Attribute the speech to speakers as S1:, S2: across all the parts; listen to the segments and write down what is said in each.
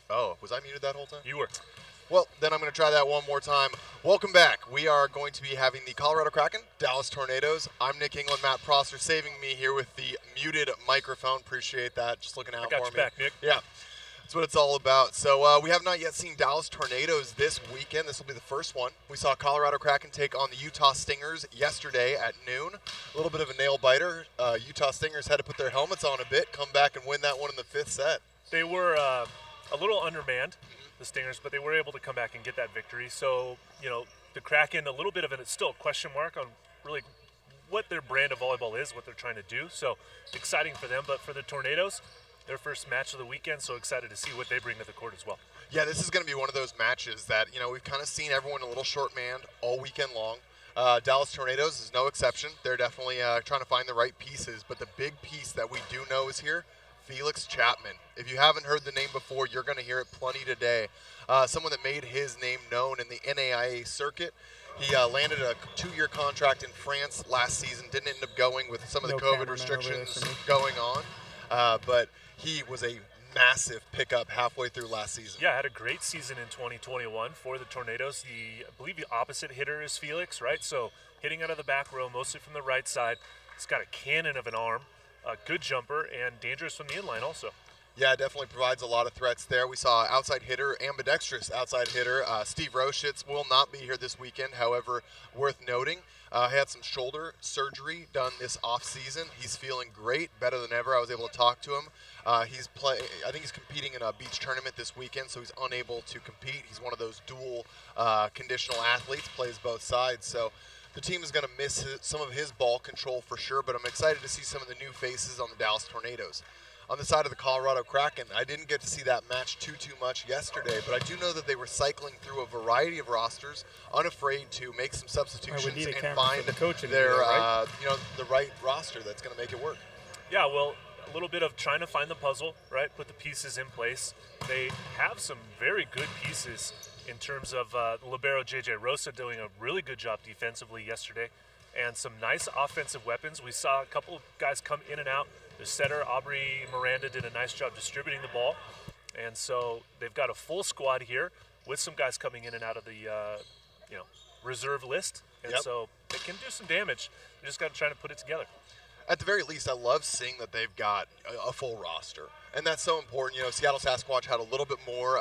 S1: Oh, was I muted that whole time?
S2: You were.
S1: Well, then I'm going to try that one more time. Welcome back. We are going to be having the Colorado Kraken, Dallas Tornadoes. I'm Nick England, Matt Prosser, saving me here with the muted microphone. Appreciate that. Just looking out for me.
S2: I got you back, Nick.
S1: Yeah, that's what it's all about. So we have not yet seen Dallas Tornadoes this weekend. This will be the first one. We saw Colorado Kraken take on the Utah Stingers yesterday at noon. A little bit of a nail-biter. Utah Stingers had to put their helmets on a bit, come back and win that one in the fifth set.
S2: They were a little undermanned, the Stingers, but they were able to come back and get that victory. So, the Kraken, a little bit of it's still a question mark on really what their brand of volleyball is, what they're trying to do. So, exciting for them. But for the Tornadoes, their first match of the weekend, so excited to see what they bring to the court as well.
S1: Yeah, this is going to be one of those matches that, we've kind of seen everyone a little short-manned all weekend long. Dallas Tornadoes is no exception. They're definitely trying to find the right pieces. But the big piece that we do know is here, Felix Chapman. If you haven't heard the name before, you're going to hear it plenty today. Someone that made his name known in the NAIA circuit. He landed a 2-year contract in France last season. Didn't end up going with some of the COVID restrictions going on. But he was a massive pickup halfway through last season.
S2: Yeah, had a great season in 2021 for the Tornadoes. I believe the opposite hitter is Felix, right? So hitting out of the back row, mostly from the right side. He's got a cannon of an arm. A good jumper and dangerous from the inline also.
S1: Yeah, definitely provides a lot of threats there. We saw outside hitter, ambidextrous outside hitter. Steve Roshitz will not be here this weekend. However, worth noting, had some shoulder surgery done this offseason. He's feeling great, better than ever. I was able to talk to him. I think he's competing in a beach tournament this weekend, so he's unable to compete. He's one of those dual conditional athletes, plays both sides. So the team is going to miss some of his ball control for sure, but I'm excited to see some of the new faces on the Dallas Tornadoes. On the side of the Colorado Kraken, I didn't get to see that match too much yesterday, but I do know that they were cycling through a variety of rosters, unafraid to make some substitutions and find their, the right roster that's going to make it work.
S2: Yeah, well, a little bit of trying to find the puzzle, right? Put the pieces in place. They have some very good pieces in terms of LIBERO J.J. Rosa doing a really good job defensively yesterday, and some nice offensive weapons. We saw a couple of guys come in and out. The setter, Aubrey Miranda, did a nice job distributing the ball, and so they've got a full squad here with some guys coming in and out of the reserve list, and so they can do some damage. They just got to try to put it together.
S1: At the very least, I love seeing that they've got a full roster, and that's so important. Seattle Sasquatch had a little bit more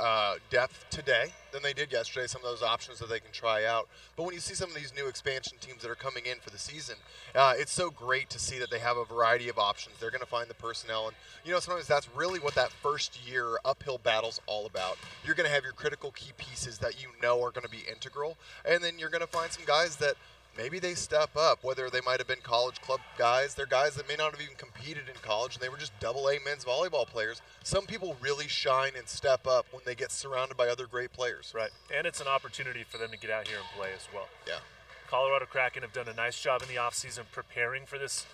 S1: depth today than they did yesterday, some of those options that they can try out. But when you see some of these new expansion teams that are coming in for the season, it's so great to see that they have a variety of options. They're going to find the personnel, and sometimes that's really what that first year uphill battle's all about. You're going to have your critical key pieces that are going to be integral, and then you're going to find some guys that maybe they step up, whether they might have been college club guys. They're guys that may not have even competed in college, and they were just AA men's volleyball players. Some people really shine and step up when they get surrounded by other great players.
S2: Right, and it's an opportunity for them to get out here and play as well.
S1: Yeah.
S2: Colorado Kraken have done a nice job in the offseason preparing for this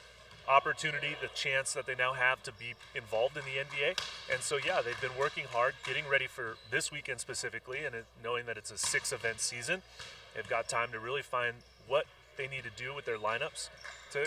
S2: opportunity, the chance that they now have to be involved in the NVA. And so, they've been working hard, getting ready for this weekend specifically, and knowing that it's a 6-event season. They've got time to really find what they need to do with their lineups to,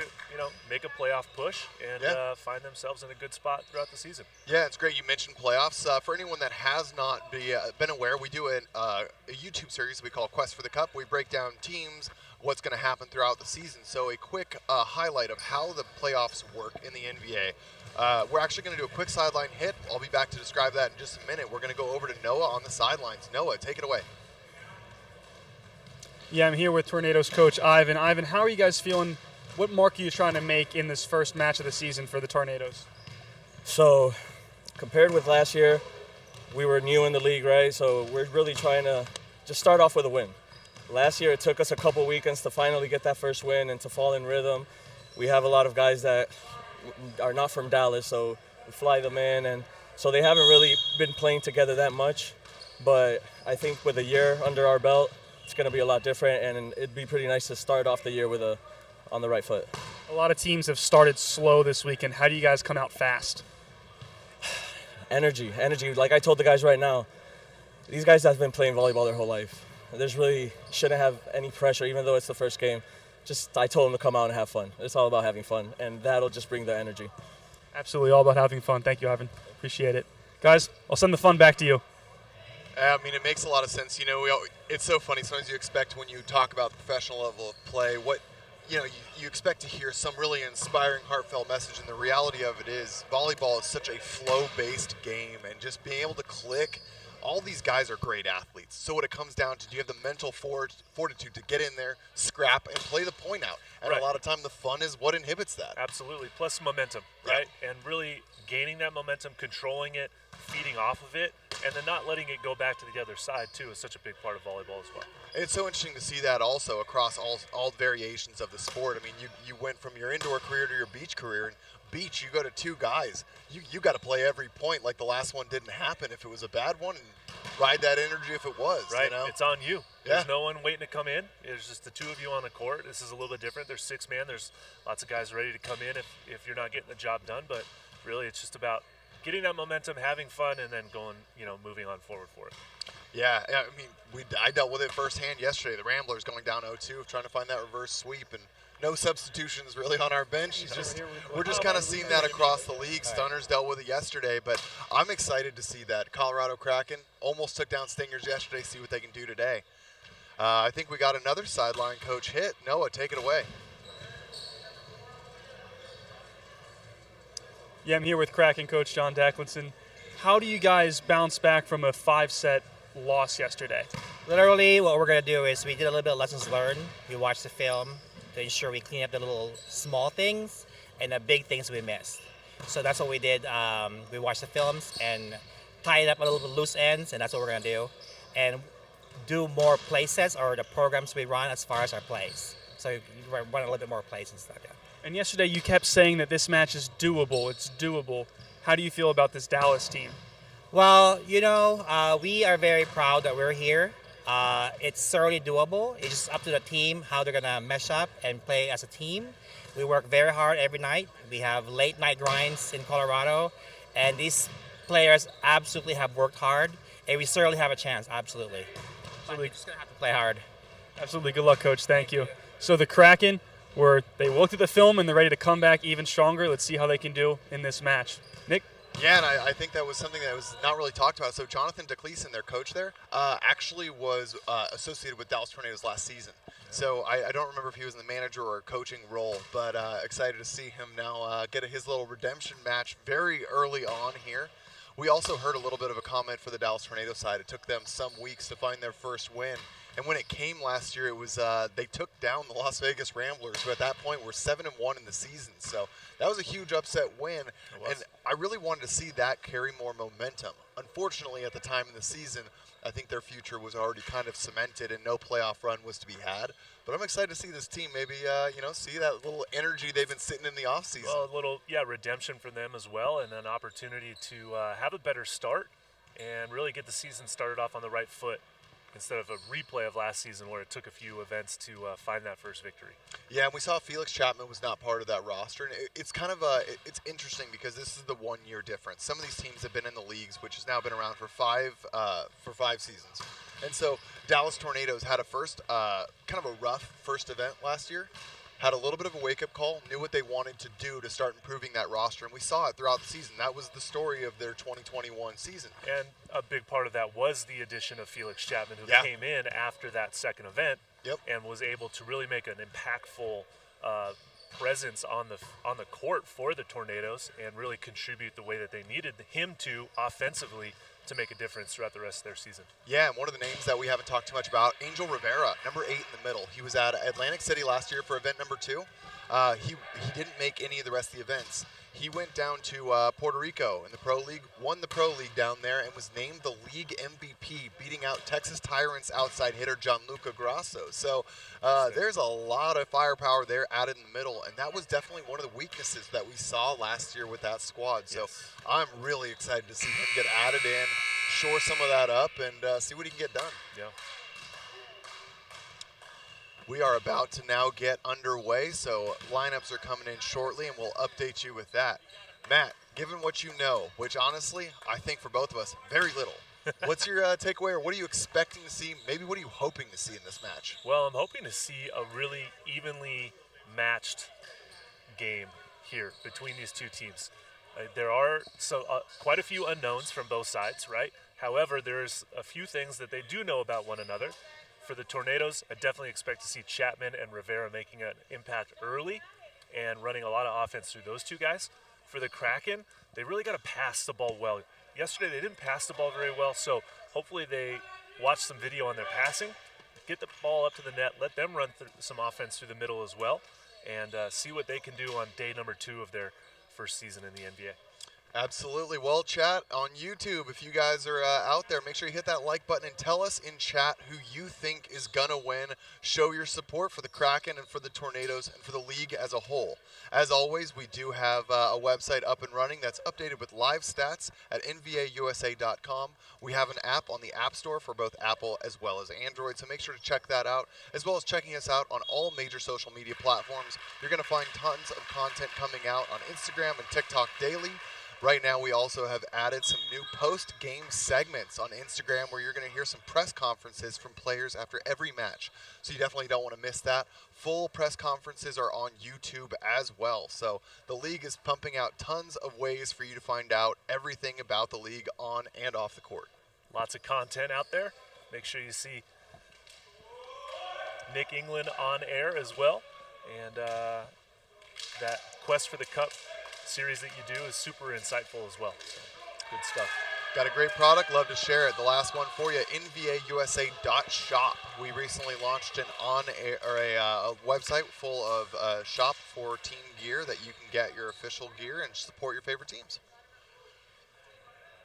S2: make a playoff push and find themselves in a good spot throughout the season.
S1: Yeah, it's great you mentioned playoffs. For anyone that has not been aware, we do a YouTube series we call Quest for the Cup. We break down teams, what's going to happen throughout the season. So a quick highlight of how the playoffs work in the NVA. We're actually going to do a quick sideline hit. I'll be back to describe that in just a minute. We're going to go over to Noah on the sidelines. Noah, take it away.
S3: Yeah, I'm here with Tornadoes coach Ivan. Ivan, how are you guys feeling? What mark are you trying to make in this first match of the season for the Tornadoes?
S4: So, compared with last year, we were new in the league, right? So we're really trying to just start off with a win. Last year, it took us a couple weekends to finally get that first win and to fall in rhythm. We have a lot of guys that are not from Dallas, so we fly them in, and so they haven't really been playing together that much. But I think with a year under our belt, it's going to be a lot different, and it'd be pretty nice to start off the year with on the right foot.
S3: A lot of teams have started slow this weekend. How do you guys come out fast?
S4: Energy. Like I told the guys right now, these guys have been playing volleyball their whole life. There's really shouldn't have any pressure, even though it's the first game. I told them to come out and have fun. It's all about having fun, and that'll just bring the energy.
S3: Absolutely, all about having fun. Thank you, Ivan. Appreciate it. Guys, I'll send the fun back to you.
S1: I mean, it makes a lot of sense. It's so funny. Sometimes you expect when you talk about the professional level of play, you expect to hear some really inspiring, heartfelt message, and the reality of it is volleyball is such a flow-based game, and just being able to click. All these guys are great athletes. So what it comes down to, do you have the mental fortitude to get in there, scrap, and play the point out? And
S2: Right.
S1: a lot of time the fun is what inhibits that.
S2: Absolutely. Plus momentum, right? And really gaining that momentum, controlling it, feeding off of it, and then not letting it go back to the other side, too, is such a big part of volleyball as well.
S1: It's so interesting to see that also across all variations of the sport. I mean, you went from your indoor career to your beach career, and beach, you go to two guys. You got to play every point like the last one didn't happen if it was a bad one, and ride that energy if it was.
S2: Right. It's on you. There's
S1: Yeah.
S2: no one waiting to come in. It's just the two of you on the court. This is a little bit different. There's 6 man. There's lots of guys ready to come in if you're not getting the job done. But really, it's just about getting that momentum, having fun, and then going, moving on forward for it.
S1: Yeah, I mean, I dealt with it firsthand yesterday. The Ramblers going down 0-2, trying to find that reverse sweep, and no substitutions really on our bench. We're just kind of seeing that across the league. Stunners dealt with it yesterday, but I'm excited to see that. Colorado Kraken almost took down Stingers yesterday. See what they can do today. I think we got another sideline coach hit. Noah, take it away.
S3: Yeah, I'm here with Kraken coach John Dacklinson. How do you guys bounce back from a 5-set loss yesterday?
S5: Literally, what we're going to do is we did a little bit of lessons learned. We watched the film to ensure we clean up the little small things and the big things we missed. So that's what we did. We watched the films and tied up a little bit loose ends, and that's what we're going to do. And do more play sets or the programs we run as far as our plays. So you run a little bit more plays and stuff, yeah.
S3: And yesterday you kept saying that this match is doable. It's doable. How do you feel about this Dallas team?
S5: Well, we are very proud that we're here. It's certainly doable. It's just up to the team how they're going to mesh up and play as a team. We work very hard every night. We have late night grinds in Colorado, and these players absolutely have worked hard, and we certainly have a chance, absolutely. But we're just going to have to play hard.
S3: Absolutely. Good luck, coach. Thank you. So the Kraken, they looked at the film and they're ready to come back even stronger. Let's see how they can do in this match. Nick?
S1: Yeah, and I think that was something that was not really talked about. So Jonathan DeCleeson, their coach there, actually was associated with Dallas Tornadoes last season. So I don't remember if he was in the manager or coaching role, but excited to see him now get his little redemption match very early on here. We also heard a little bit of a comment for the Dallas Tornado side. It took them some weeks to find their first win. And when it came last year, it was they took down the Las Vegas Ramblers, who at that point were 7-1 in the season. So that was a huge upset win, and I really wanted to see that carry more momentum. Unfortunately, at the time in the season, I think their future was already kind of cemented, and no playoff run was to be had. But I'm excited to see this team maybe, see that little energy they've been sitting in the offseason.
S2: Well, a little, redemption for them as well, and an opportunity to have a better start and really get the season started off on the right foot, instead of a replay of last season where it took a few events to find that first victory.
S1: Yeah, and we saw Felix Chapman was not part of that roster, and it's kind of it's interesting because this is the 1 year difference. Some of these teams have been in the leagues, which has now been around for five seasons, and so Dallas Tornadoes had a kind of a rough first event last year. Had a little bit of a wake-up call, knew what they wanted to do to start improving that roster, and we saw it throughout the season. That was the story of their 2021 season.
S2: And a big part of that was the addition of Felix Chapman, who came in after that second event and was able to really make an impactful presence on the court for the Tornadoes and really contribute the way that they needed him to offensively to make a difference throughout the rest of their season.
S1: Yeah, and one of the names that we haven't talked too much about, Angel Rivera, number 8 in the middle. He was at Atlantic City last year for event number 2. He didn't make any of the rest of the events. He went down to Puerto Rico in the Pro League, won the Pro League down there, and was named the league MVP, beating out Texas Tyrants outside hitter Gianluca Grasso. So there's a lot of firepower there added in the middle, and that was definitely one of the weaknesses that we saw last year with that squad. So I'm really excited to see him get added in, shore some of that up, and see what he can get done.
S2: Yeah.
S1: We are about to now get underway, so lineups are coming in shortly, and we'll update you with that. Matt, given what you know, which honestly, I think for both of us, very little, what's your takeaway, or what are you expecting to see? Maybe what are you hoping to see in this match?
S2: Well, I'm hoping to see a really evenly matched game here between these two teams. There are quite a few unknowns from both sides, right? However, there's a few things that they do know about one another. For the Tornadoes, I definitely expect to see Chapman and Rivera making an impact early and running a lot of offense through those two guys. For the Kraken, they really got to pass the ball well. Yesterday, they didn't pass the ball very well, so hopefully they watch some video on their passing, get the ball up to the net, let them run some offense through the middle as well, and see what they can do on day number 2 of their first season in the NVA.
S1: Absolutely. Well, chat on YouTube, if you guys are out there, make sure you hit that like button and tell us in chat who you think is going to win. Show your support for the Kraken and for the Tornadoes and for the league as a whole. As always, we do have a website up and running that's updated with live stats at nvausa.com. We have an app on the App Store for both Apple as well as Android, so make sure to check that out, as well as checking us out on all major social media platforms. You're going to find tons of content coming out on Instagram and TikTok daily. Right now, we also have added some new post-game segments on Instagram where you're going to hear some press conferences from players after every match. So you definitely don't want to miss that. Full press conferences are on YouTube as well. So the league is pumping out tons of ways for you to find out everything about the league on and off the court.
S2: Lots of content out there. Make sure you see Nick England on air as well. And that Quest for the Cup series that you do is super insightful as well. So, good stuff.
S1: Got a great product. Love to share it. The last one for you, nvausa.shop. We recently launched an a website full of shop for team gear that you can get your official gear and support your favorite teams.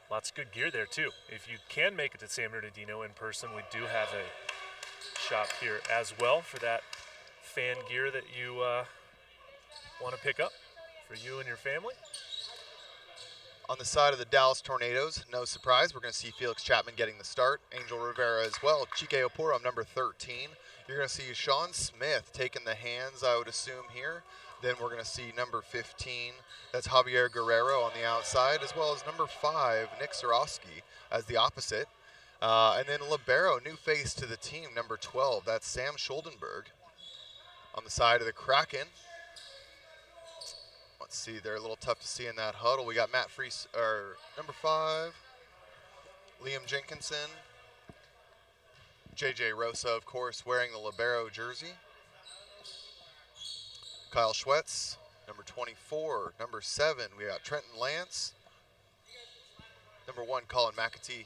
S2: Lots of good gear there too. If you can make it to San Bernardino in person, we do have a shop here as well for that fan gear that you want to pick up for you and your family.
S1: On the side of the Dallas Tornadoes, no surprise, we're going to see Felix Chapman getting the start, Angel Rivera as well, Chike Oporo, number 13. You're going to see Sean Smith taking the hands, I would assume, here. Then we're going to see number 15, that's Javier Guerrero on the outside, as well as number 5, Nick Sorosky, as the opposite. And then Libero, new face to the team, number 12, that's Sam Schuldenberg. On the side of the Kraken, let's see, they're a little tough to see in that huddle. We got Matt Freese, or number 5, Liam Jenkinson, JJ Rosa, of course, wearing the Libero jersey. Kyle Schwetz, number 24, number 7, we got Trenton Lance, number 1, Colin McAtee.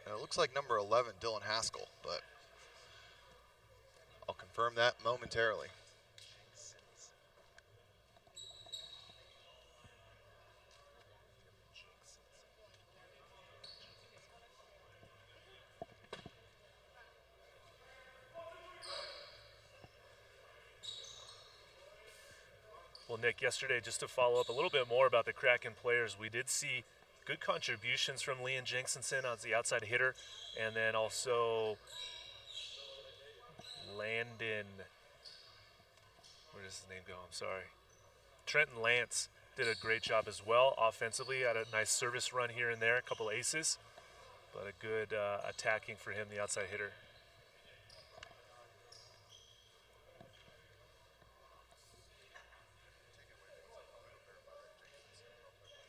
S1: And it looks like number 11, Dylan Haskell, but I'll confirm that momentarily.
S2: Well, Nick, yesterday, just to follow up a little bit more about the Kraken players, we did see good contributions from Liam Jenkinson as the outside hitter, and then also Landon, where does his name go? I'm sorry. Trenton Lance did a great job as well offensively. Had a nice service run here and there, a couple aces, but a good attacking for him, the outside hitter.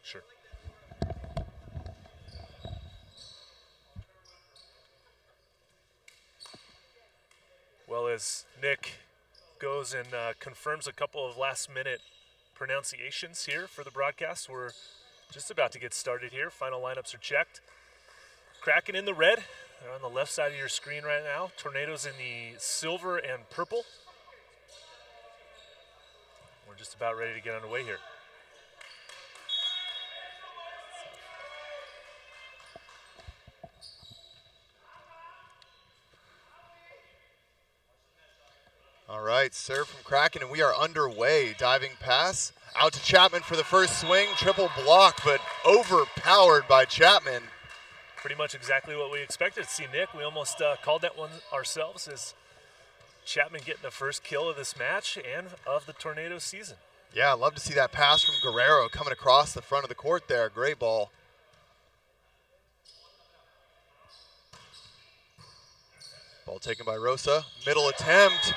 S2: Sure. Well, as Nick goes and confirms a couple of last-minute pronunciations here for the broadcast, we're just about to get started here. Final lineups are checked. Kraken in the red. They're on the left side of your screen right now. Tornadoes in the silver and purple. We're just about ready to get underway here.
S1: All right, serve from Kraken, and we are underway. Diving pass out to Chapman for the first swing. Triple block, but overpowered by Chapman.
S2: Pretty much exactly what we expected to see, Nick. We almost called that one ourselves as Chapman getting the first kill of this match and of the Tornado season.
S1: Yeah, I'd love to see that pass from Guerrero coming across the front of the court there. Great ball. Ball taken by Rosa. Middle attempt.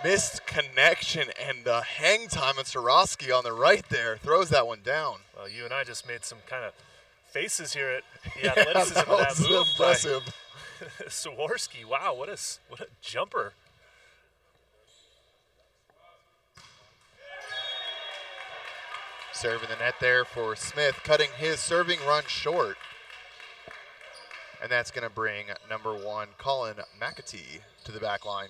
S1: Missed connection, and the hang time of Swarovski on the right there throws that one down.
S2: Well, you and I just made some kind of faces here at the
S1: Yeah,
S2: athleticism
S1: that
S2: of that
S1: was
S2: move by
S1: impressive.
S2: Swarovski. Wow, what a jumper.
S1: Serving the net there for Smith, cutting his serving run short. And that's going to bring number 1, Colin McAtee, to the back line.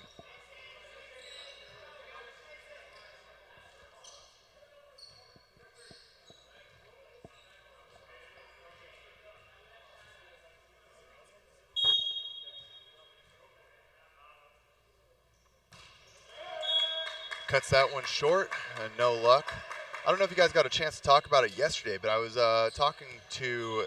S1: Cuts that one short, and no luck. I don't know if you guys got a chance to talk about it yesterday, but I was talking to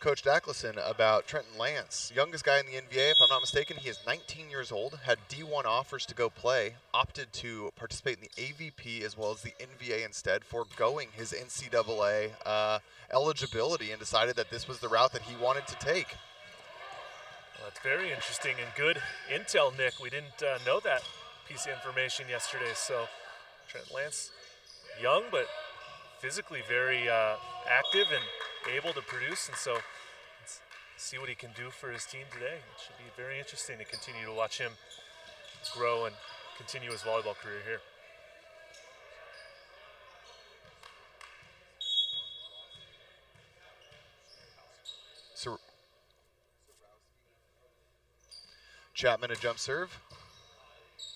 S1: Coach Dacklison about Trenton Lance, youngest guy in the NVA, if I'm not mistaken. He is 19 years old, had D1 offers to go play, opted to participate in the AVP as well as the NVA instead, foregoing his NCAA eligibility, and decided that this was the route that he wanted to take.
S2: Well, that's very interesting and good intel, Nick. We didn't know that piece of information yesterday. So Trent Lance, young but physically very active and able to produce, and so let's see what he can do for his team today. It should be very interesting to continue to watch him grow and continue his volleyball career here.
S1: So Chapman a jump serve.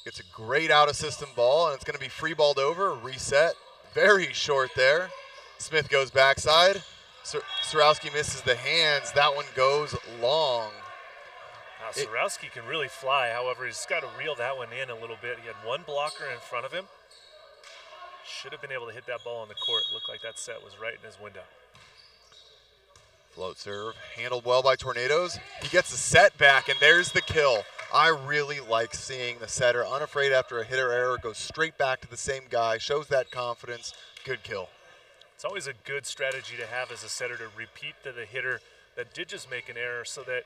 S1: Gets a great out-of-system ball, and it's going to be free-balled over, reset. Very short there. Smith goes backside. Swarovski misses the hands. That one goes long.
S2: Now, Swarovski can really fly. However, he's got to reel that one in a little bit. He had one blocker in front of him. Should have been able to hit that ball on the court. Looked like that set was right in his window.
S1: Float serve, handled well by Tornadoes. He gets a set back, and there's the kill. I really like seeing the setter unafraid after a hitter error, goes straight back to the same guy, shows that confidence. Good kill.
S2: It's always a good strategy to have as a setter to repeat to the hitter that did just make an error, so that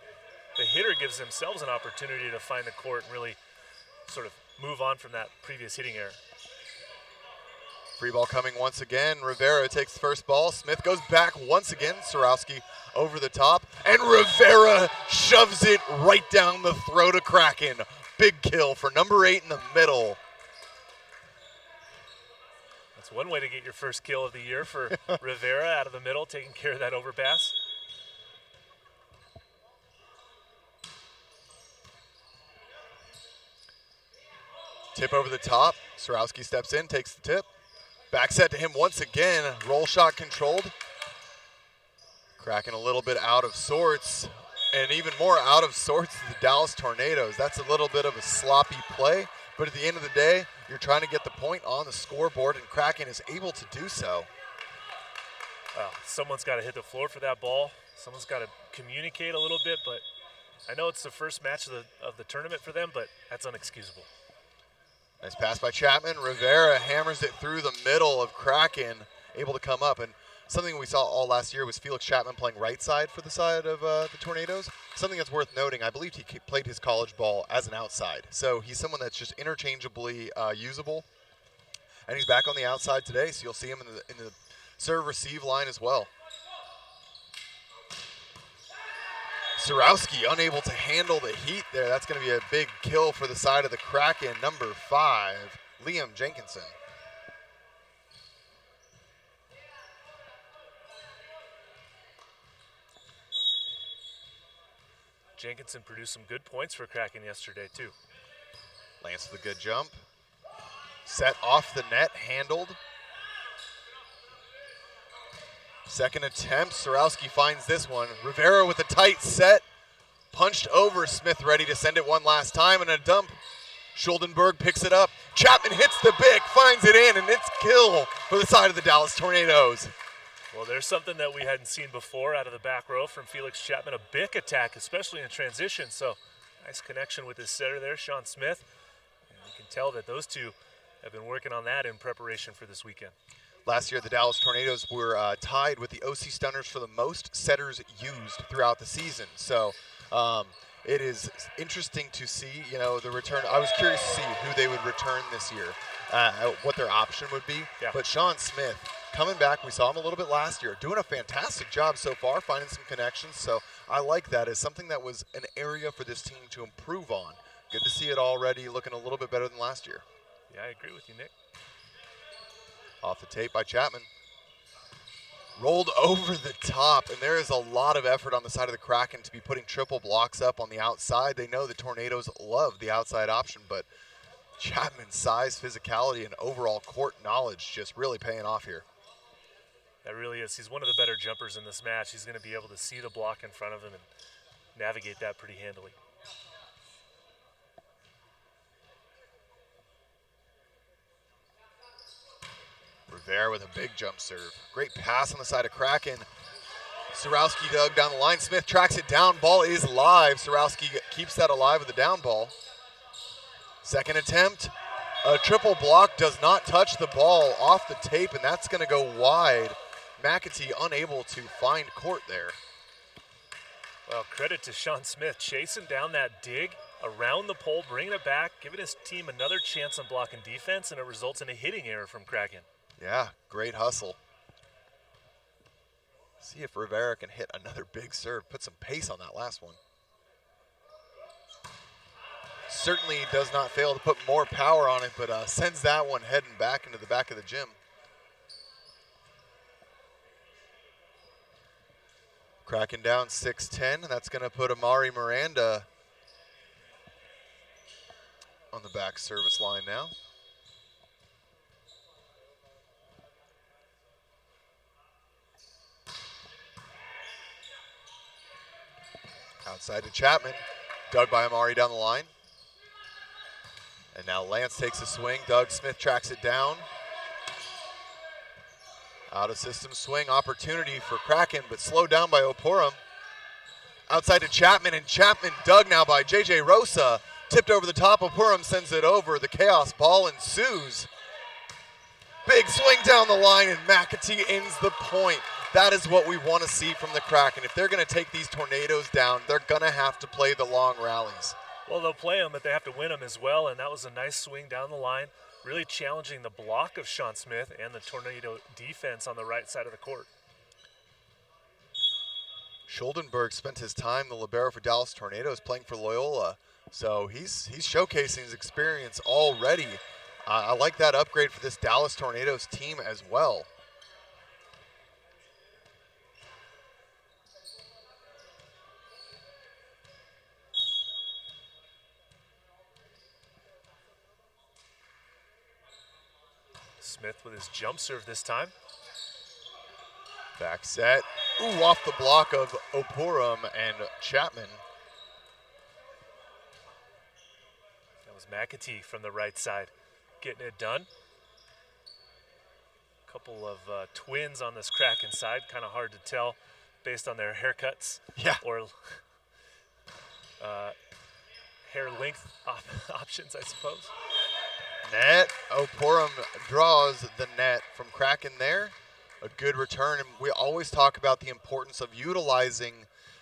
S2: the hitter gives themselves an opportunity to find the court and really sort of move on from that previous hitting error.
S1: Free ball coming once again. Rivera takes the first ball. Smith goes back once again. Swarovski over the top. And Rivera shoves it right down the throat of Kraken. Big kill for number 8 in the middle.
S2: That's one way to get your first kill of the year for Rivera out of the middle, taking care of that overpass.
S1: Tip over the top. Swarovski steps in, takes the tip. Back set to him once again. Roll shot controlled. Kraken a little bit out of sorts. And even more out of sorts is the Dallas Tornadoes. That's a little bit of a sloppy play. But at the end of the day, you're trying to get the point on the scoreboard, and Kraken is able to do so.
S2: Someone's got to hit the floor for that ball. Someone's got to communicate a little bit. But I know it's the first match of the tournament for them, but that's unexcusable.
S1: Nice pass by Chapman. Rivera hammers it through the middle of Kraken, able to come up. And something we saw all last year was Felix Chapman playing right side for the side of the Tornadoes. Something that's worth noting, I believe he played his college ball as an outside. So he's someone that's just interchangeably usable. And he's back on the outside today, so you'll see him in the serve-receive line as well. Swarovski unable to handle the heat there. That's going to be a big kill for the side of the Kraken. Number 5, Liam Jenkinson.
S2: Jenkinson produced some good points for Kraken yesterday, too.
S1: Lance with a good jump. Set off the net, handled. Second attempt, Swarovski finds this one. Rivera with a tight set. Punched over, Smith ready to send it one last time, and a dump. Schuldenberg picks it up. Chapman hits the bick, finds it in, and it's kill for the side of the Dallas Tornadoes.
S2: Well, there's something that we hadn't seen before out of the back row from Felix Chapman, a bick attack, especially in transition. So nice connection with his setter there, Sean Smith. And you can tell that those two have been working on that in preparation for this weekend.
S1: Last year, the Dallas Tornadoes were tied with the OC Stunners for the most setters used throughout the season. So it is interesting to see, the return. I was curious to see who they would return this year, what their option would be.
S2: Yeah.
S1: But Sean Smith, coming back, we saw him a little bit last year, doing a fantastic job so far, finding some connections. So I like that as something that was an area for this team to improve on. Good to see it already looking a little bit better than last year.
S2: Yeah, I agree with you, Nick.
S1: Off the tape by Chapman. Rolled over the top, and there is a lot of effort on the side of the Kraken to be putting triple blocks up on the outside. They know the Tornadoes love the outside option, but Chapman's size, physicality, and overall court knowledge just really paying off here.
S2: That really is. He's one of the better jumpers in this match. He's going to be able to see the block in front of him and navigate that pretty handily.
S1: Rivera with a big jump serve. Great pass on the side of Kraken. Surowski dug down the line. Smith tracks it down. Ball is live. Surowski keeps that alive with a down ball. Second attempt. A triple block does not touch the ball off the tape, and that's going to go wide. McAtee unable to find court there.
S2: Well, credit to Sean Smith chasing down that dig around the pole, bringing it back, giving his team another chance on blocking defense, and it results in a hitting error from Kraken.
S1: Yeah, great hustle. See if Rivera can hit another big serve, put some pace on that last one. Certainly does not fail to put more power on it, but sends that one heading back into the back of the gym. Kraken down 6-10, and that's going to put Amari Miranda on the back service line now. Outside to Chapman, dug by Amari down the line. And now Lance takes a swing. Doug Smith tracks it down. Out of system swing opportunity for Kraken, but slowed down by Oporum. Outside to Chapman, and Chapman dug now by J.J. Rosa. Tipped over the top, Oporum sends it over. The chaos ball ensues. Big swing down the line, and McAtee ends the point. That is what we want to see from the Kraken. If they're going to take these Tornadoes down, they're going to have to play the long rallies.
S2: Well, they'll play them, but they have to win them as well, and that was a nice swing down the line, really challenging the block of Sean Smith and the Tornado defense on the right side of the court.
S1: Schuldenberg spent his time, the libero for Dallas Tornadoes, playing for Loyola. So he's showcasing his experience already. I like that upgrade for this Dallas Tornadoes team as well.
S2: Smith with his jump serve this time.
S1: Back set. Ooh, off the block of Oporum and Chapman.
S2: That was McAtee from the right side getting it done. A couple of twins on this Kraken side, kind of hard to tell based on their haircuts.
S1: Yeah.
S2: Or hair length options, I suppose.
S1: Net. Oporum draws the net from Kraken there. A good return, and we always talk about the importance of utilizing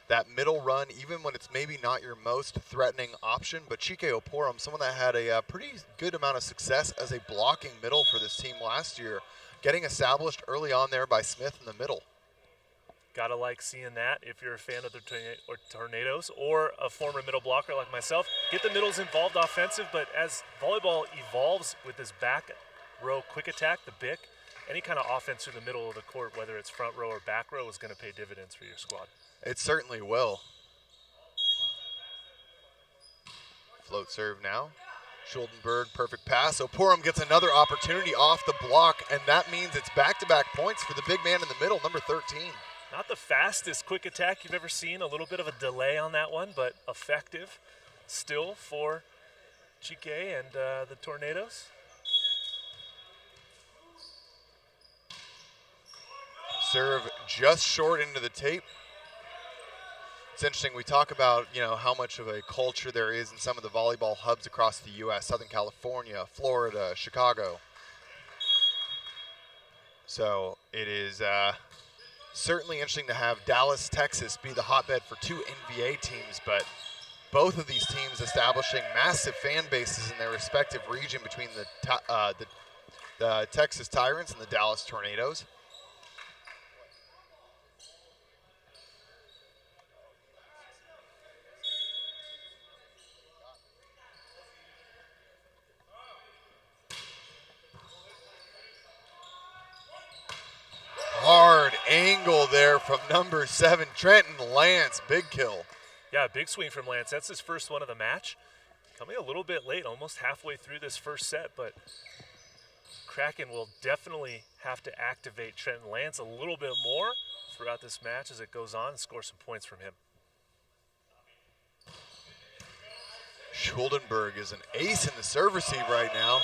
S1: that middle run, even when it's maybe not your most threatening option. But Chike Oporum, someone that had a pretty good amount of success as a blocking middle for this team last year, getting established early on there by Smith in the middle.
S2: Gotta like seeing that if you're a fan of the Tornadoes or a former middle blocker like myself. Get the middles involved offensive, but as volleyball evolves with this back row quick attack, the BIC, any kind of offense through the middle of the court, whether it's front row or back row, is going to pay dividends for your squad.
S1: It certainly will. Float serve now. Schuldenberg, perfect pass. Oporum gets another opportunity off the block, and that means it's back-to-back points for the big man in the middle, number 13.
S2: Not the fastest quick attack you've ever seen. A little bit of a delay on that one, but effective still for Chike and the Tornadoes.
S1: Serve just short into the tape. It's interesting, we talk about, how much of a culture there is in some of the volleyball hubs across the U.S., Southern California, Florida, Chicago. So it is certainly interesting to have Dallas, Texas be the hotbed for two NVA teams, but both of these teams establishing massive fan bases in their respective region between the Texas Tyrants and the Dallas Tornadoes. Hard angle there from number 7, Trenton Lance. Big kill.
S2: Yeah, big swing from Lance. That's his first one of the match. Coming a little bit late, almost halfway through this first set, but Kraken will definitely have to activate Trenton Lance a little bit more throughout this match as it goes on and score some points from him.
S1: Schuldenberg is an ace in the serve receive right now.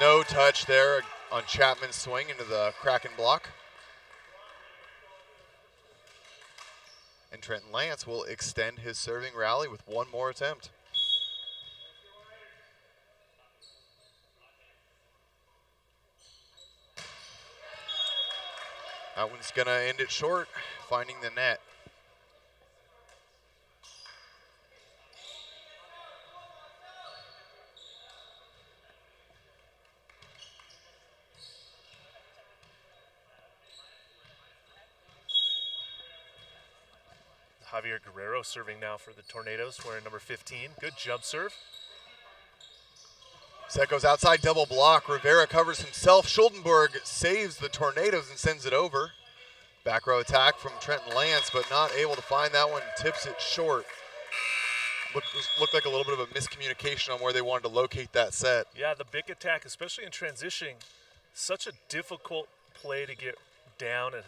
S1: No touch there on Chapman's swing into the Kraken block. And Trenton Lance will extend his serving rally with one more attempt. That one's going to end it short, finding the net.
S2: Javier Guerrero serving now for the Tornadoes, wearing number 15. Good jump serve.
S1: Set goes outside, double block. Rivera covers himself. Schuldenberg saves the Tornadoes and sends it over. Back row attack from Trenton Lance, but not able to find that one. Tips it short. Looked like a little bit of a miscommunication on where they wanted to locate that set.
S2: Yeah, the big attack, especially in transitioning, such a difficult play to get down, and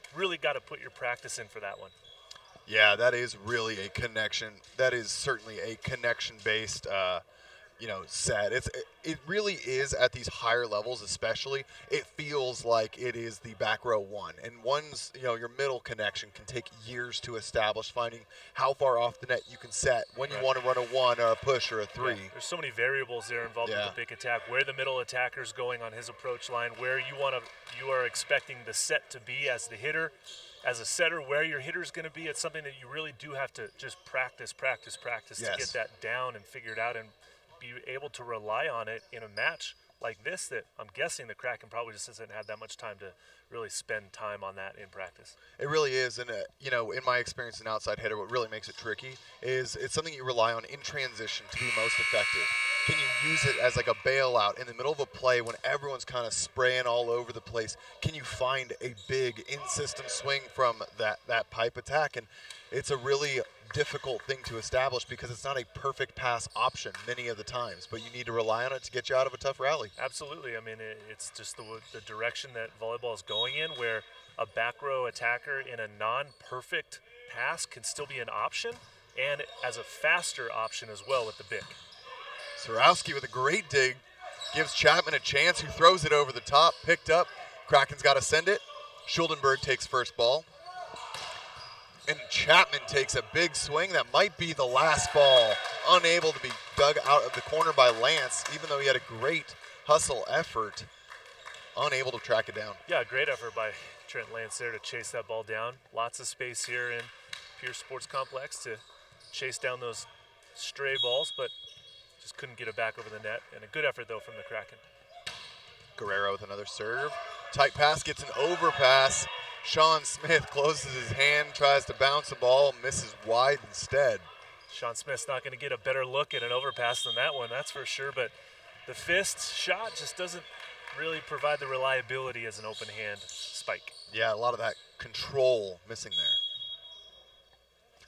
S2: you really got to put your practice in for that one.
S1: Yeah, that is really a connection. That is certainly a connection-based, set. It really is at these higher levels, especially. It feels like it is the back row one, and one's your middle connection can take years to establish. Finding how far off the net you can set when you want to run a one or a push or a three.
S2: Yeah, there's so many variables there involved with the big attack. Where the middle attacker's going on his approach line, where you are expecting the set to be as the hitter. As a setter, where your hitter's going to be, it's something that you really do have to just practice to get that down and figure it out and be able to rely on it in a match like this that I'm guessing the Kraken probably just hasn't had that much time to really spend time on that in practice.
S1: It really is, and in my experience as an outside hitter, what really makes it tricky is it's something you rely on in transition to be most effective. Can you use it as like a bailout in the middle of a play when everyone's kind of spraying all over the place? Can you find a big in-system swing from that pipe attack? And it's a really difficult thing to establish because it's not a perfect pass option many of the times, but you need to rely on it to get you out of a tough rally.
S2: Absolutely. I mean, it's just the direction that volleyball is going in, where a back row attacker in a non-perfect pass can still be an option, and as a faster option as well with the BIC.
S1: Sorowski with a great dig gives Chapman a chance, who throws it over the top, picked up. Kraken's got to send it. Schuldenberg takes first ball. And Chapman takes a big swing. That might be the last ball. Unable to be dug out of the corner by Lance, even though he had a great hustle effort. Unable to track it down.
S2: Yeah, great effort by Trent Lance there to chase that ball down. Lots of space here in Pierce Sports Complex to chase down those stray balls, but just couldn't get it back over the net. And a good effort, though, from the Kraken.
S1: Guerrero with another serve. Tight pass, gets an overpass. Sean Smith closes his hand, tries to bounce the ball, misses wide instead.
S2: Sean Smith's not going to get a better look at an overpass than that one, that's for sure. But the fist shot just doesn't really provide the reliability as an open hand spike.
S1: Yeah, a lot of that control missing there.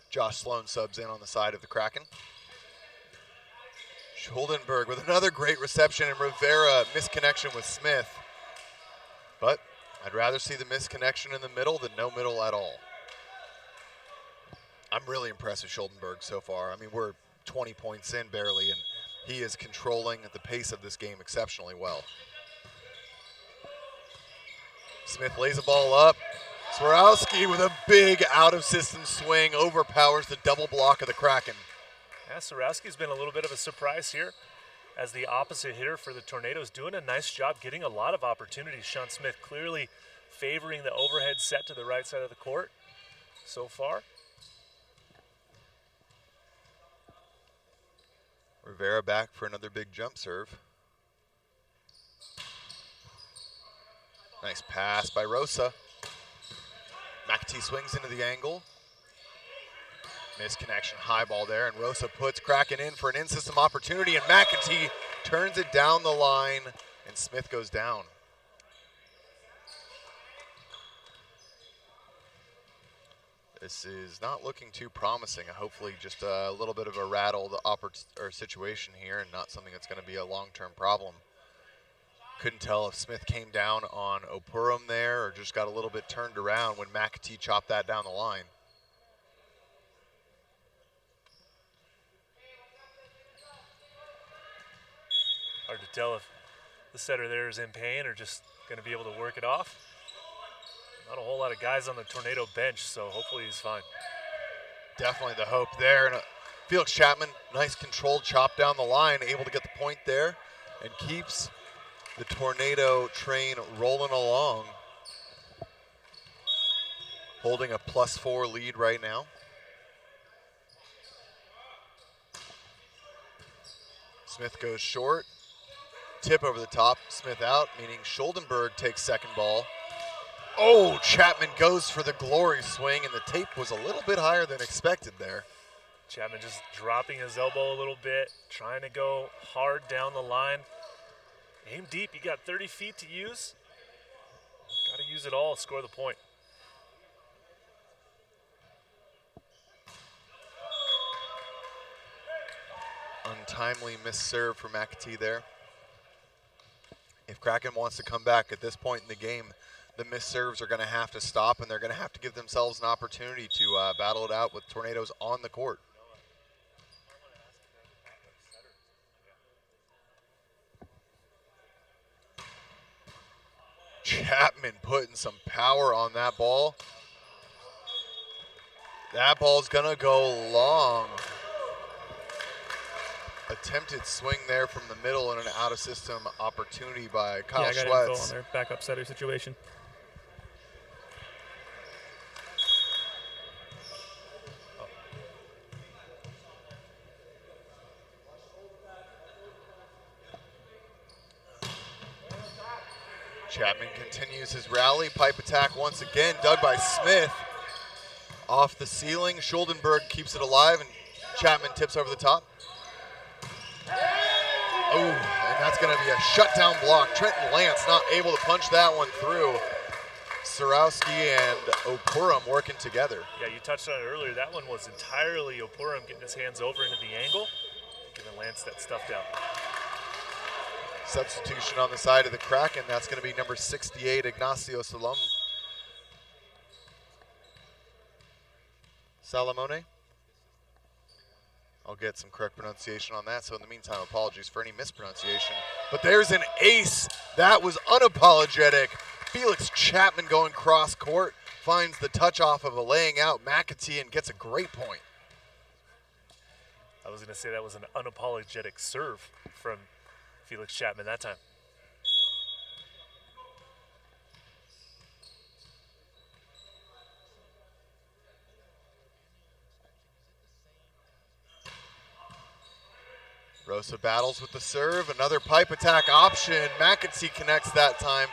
S1: Josh Sloan subs in on the side of the Kraken. Schuldenberg with another great reception, and Rivera misconnection with Smith. But I'd rather see the misconnection in the middle than no middle at all. I'm really impressed with Schuldenberg so far. I mean, we're 20 points in barely, and he is controlling at the pace of this game exceptionally well. Smith lays the ball up. Swarovski with a big out-of-system swing overpowers the double block of the Kraken.
S2: Yeah, Swarovski's been a little bit of a surprise here as the opposite hitter for the Tornadoes, doing a nice job getting a lot of opportunities. Sean Smith clearly favoring the overhead set to the right side of the court so far.
S1: Rivera back for another big jump serve. Nice pass by Rosa. McAtee swings into the angle. Misconnection, high ball there, and Rosa puts Kraken in for an in-system opportunity, and McAtee turns it down the line, and Smith goes down. This is not looking too promising. Hopefully just a little bit of a rattled situation here and not something that's going to be a long-term problem. Couldn't tell if Smith came down on Opurum there or just got a little bit turned around when McAtee chopped that down the line.
S2: Hard to tell if the setter there is in pain or just going to be able to work it off. Not a whole lot of guys on the Tornado bench, so hopefully he's fine.
S1: Definitely the hope there. And Felix Chapman, nice controlled chop down the line, able to get the point there and keeps the Tornado train rolling along. Holding a +4 lead right now. Smith goes short. Tip over the top, Smith out, meaning Schuldenberg takes second ball. Oh, Chapman goes for the glory swing, and the tape was a little bit higher than expected there.
S2: Chapman just dropping his elbow a little bit, trying to go hard down the line. Aim deep, you got 30 feet to use. Got to use it all, score the point.
S1: Untimely misserve for McAtee there. If Kraken wants to come back at this point in the game, the misserves are going to have to stop, and they're going to have to give themselves an opportunity to battle it out with Tornadoes on the court. Chapman putting some power on that ball. That ball's going to go long. Attempted swing there from the middle and an out-of-system opportunity by Kyle
S3: I got
S1: Schwetz.
S3: info on their backup setter situation.
S1: Chapman continues his rally. Pipe attack once again, dug by Smith. Off the ceiling, Schuldenberg keeps it alive, and Chapman tips over the top. Oh, and that's going to be a shutdown block. Trenton Lance not able to punch that one through. Surowski and Opurum working together.
S2: Yeah, you touched on it earlier. That one was entirely Opurum getting his hands over into the angle, giving Lance that stuff down.
S1: Substitution on the side of the Kraken. That's going to be number 68, Ignacio Salamone. I'll get some correct pronunciation on that. So in the meantime, apologies for any mispronunciation. But there's an ace. That was unapologetic. Felix Chapman going cross court, finds the touch off of a laying out McAtee and gets a great point.
S2: I was going to say that was an unapologetic serve from Felix Chapman that time.
S1: Rosa battles with the serve, another pipe attack option. McAtee connects that time.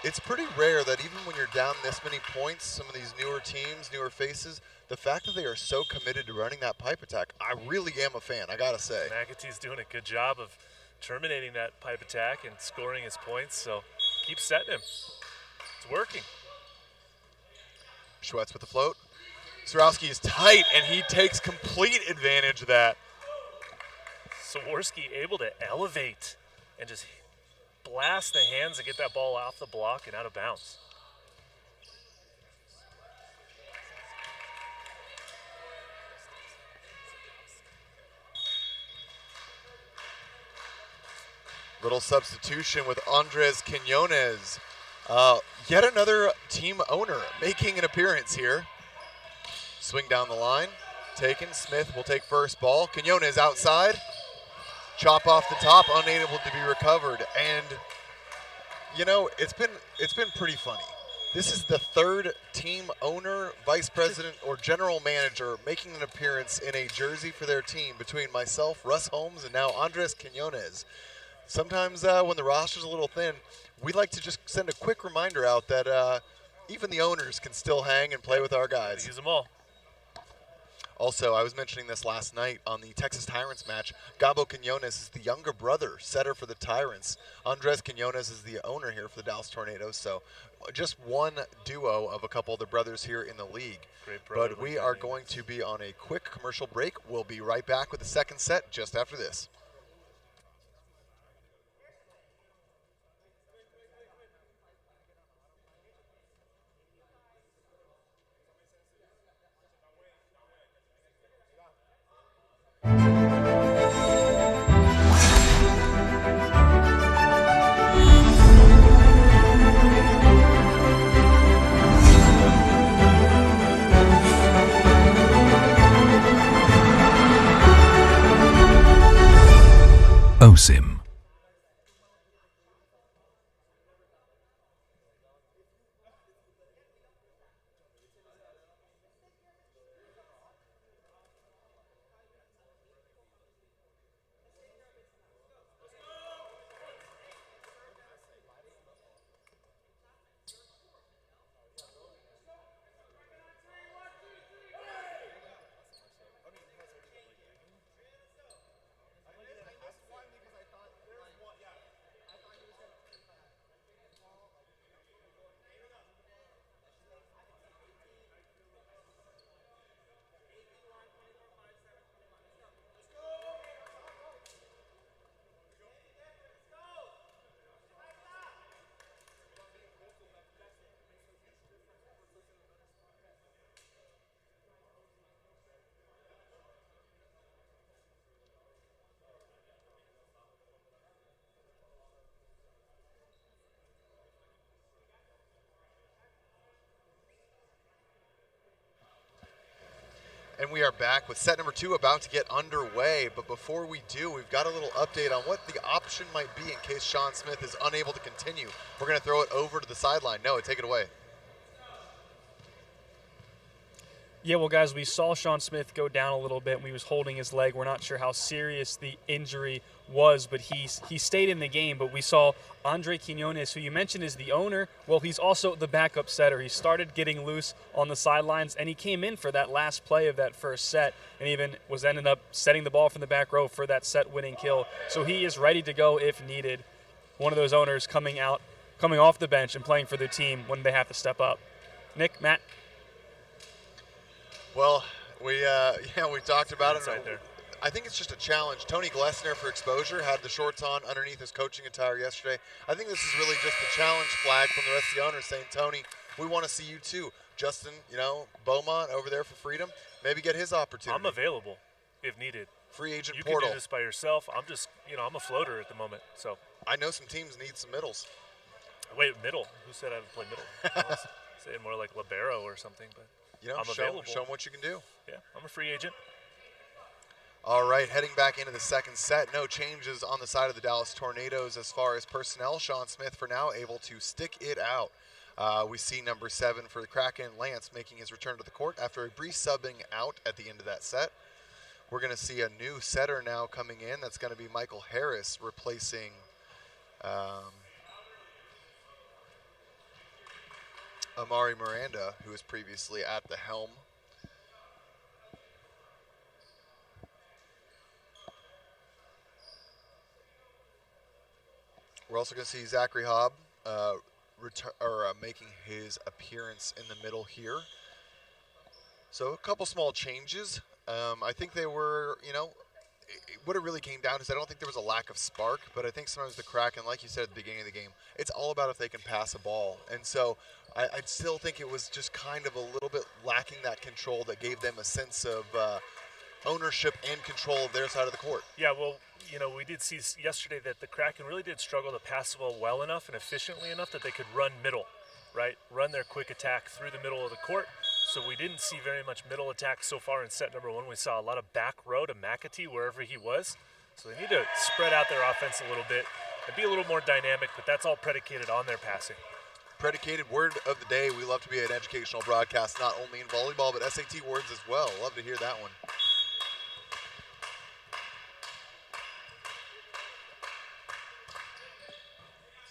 S1: It's pretty rare that even when you're down this many points, some of these newer teams, newer faces, the fact that they are so committed to running that pipe attack, I really am a fan, I gotta say.
S2: McAtee's doing a good job of terminating that pipe attack and scoring his points, so keep setting him. It's working.
S1: Schwetz with the float. Surowski is tight, and he takes complete advantage of that.
S2: Saworski able to elevate and just blast the hands and get that ball off the block and out of bounds.
S1: Little substitution with Andres Quinones. Yet another team owner making an appearance here. Swing down the line, taken. Smith will take first ball. Quinones outside. Chop off the top, unable to be recovered. And, you know, it's been pretty funny. This is the third team owner, vice president, or general manager making an appearance in a jersey for their team between myself, Russ Holmes, and now Andres Quinones. Sometimes when the roster's a little thin, we like to just send a quick reminder out that even the owners can still hang and play with our guys.
S2: Use them all.
S1: Also, I was mentioning this last night on the Texas Tyrants match. Gabo Quinones is the younger brother, setter for the Tyrants. Andres Quinones is the owner here for the Dallas Tornadoes. So just one duo of a couple of the brothers here in the league.
S2: Great brother.
S1: But we are going to be on a quick commercial break. We'll be right back with the second set just after this.
S6: OSIM.
S1: And we are back with set number 2 about to get underway. But before we do, we've got a little update on what the option might be in case Sean Smith is unable to continue. We're going to throw it over to the sideline. Noah, take it away.
S3: Yeah, well, guys, we saw Sean Smith go down a little bit when he was holding his leg. We're not sure how serious the injury was, but he stayed in the game. But we saw Andre Quinones, who you mentioned is the owner. Well, he's also the backup setter. He started getting loose on the sidelines, and he came in for that last play of that first set and even ended up setting the ball from the back row for that set-winning kill. So he is ready to go if needed. One of those owners coming off the bench and playing for their team when they have to step up. Nick, Matt?
S1: Well, we talked about it.
S2: Right there.
S1: I think it's just a challenge. Tony Glessner for Exposure had the shorts on underneath his coaching attire yesterday. I think this is really just a challenge flag from the rest of the owners saying, Tony, we want to see you too. Justin, Beaumont over there for Freedom, maybe get his opportunity.
S2: I'm available if needed.
S1: Free agent
S2: you
S1: portal.
S2: You can do this by yourself. I'm just, I'm a floater at the moment. So
S1: I know some teams need some middles.
S2: Wait, middle? Who said I would play middle? I was saying more like libero or something, but I'm available.
S1: Show them what you can do.
S2: Yeah, I'm a free agent.
S1: All right, heading back into the second set. No changes on the side of the Dallas Tornadoes as far as personnel. Sean Smith for now able to stick it out. We see number 7 for the Kraken, Lance, making his return to the court after a brief subbing out at the end of that set. We're going to see a new setter now coming in. That's going to be Michael Harris replacing Amari Miranda, who was previously at the helm. We're also going to see Zachary Hobb making his appearance in the middle here. So a couple small changes. I think they were, what it really came down to is I don't think there was a lack of spark, but I think sometimes the Kraken, like you said at the beginning of the game, it's all about if they can pass a ball. And so I still think it was just kind of a little bit lacking that control that gave them a sense of ownership and control of their side of the court.
S2: Yeah, well, we did see yesterday that the Kraken really did struggle to pass the ball well enough and efficiently enough that they could run middle, right? Run their quick attack through the middle of the court. So we didn't see very much middle attack so far in set number 1. We saw a lot of back row to McAtee wherever he was. So they need to spread out their offense a little bit and be a little more dynamic, but that's all predicated on their passing.
S1: predicated word of the day. We love to be an educational broadcast, not only in volleyball, but SAT words as well. Love to hear that one.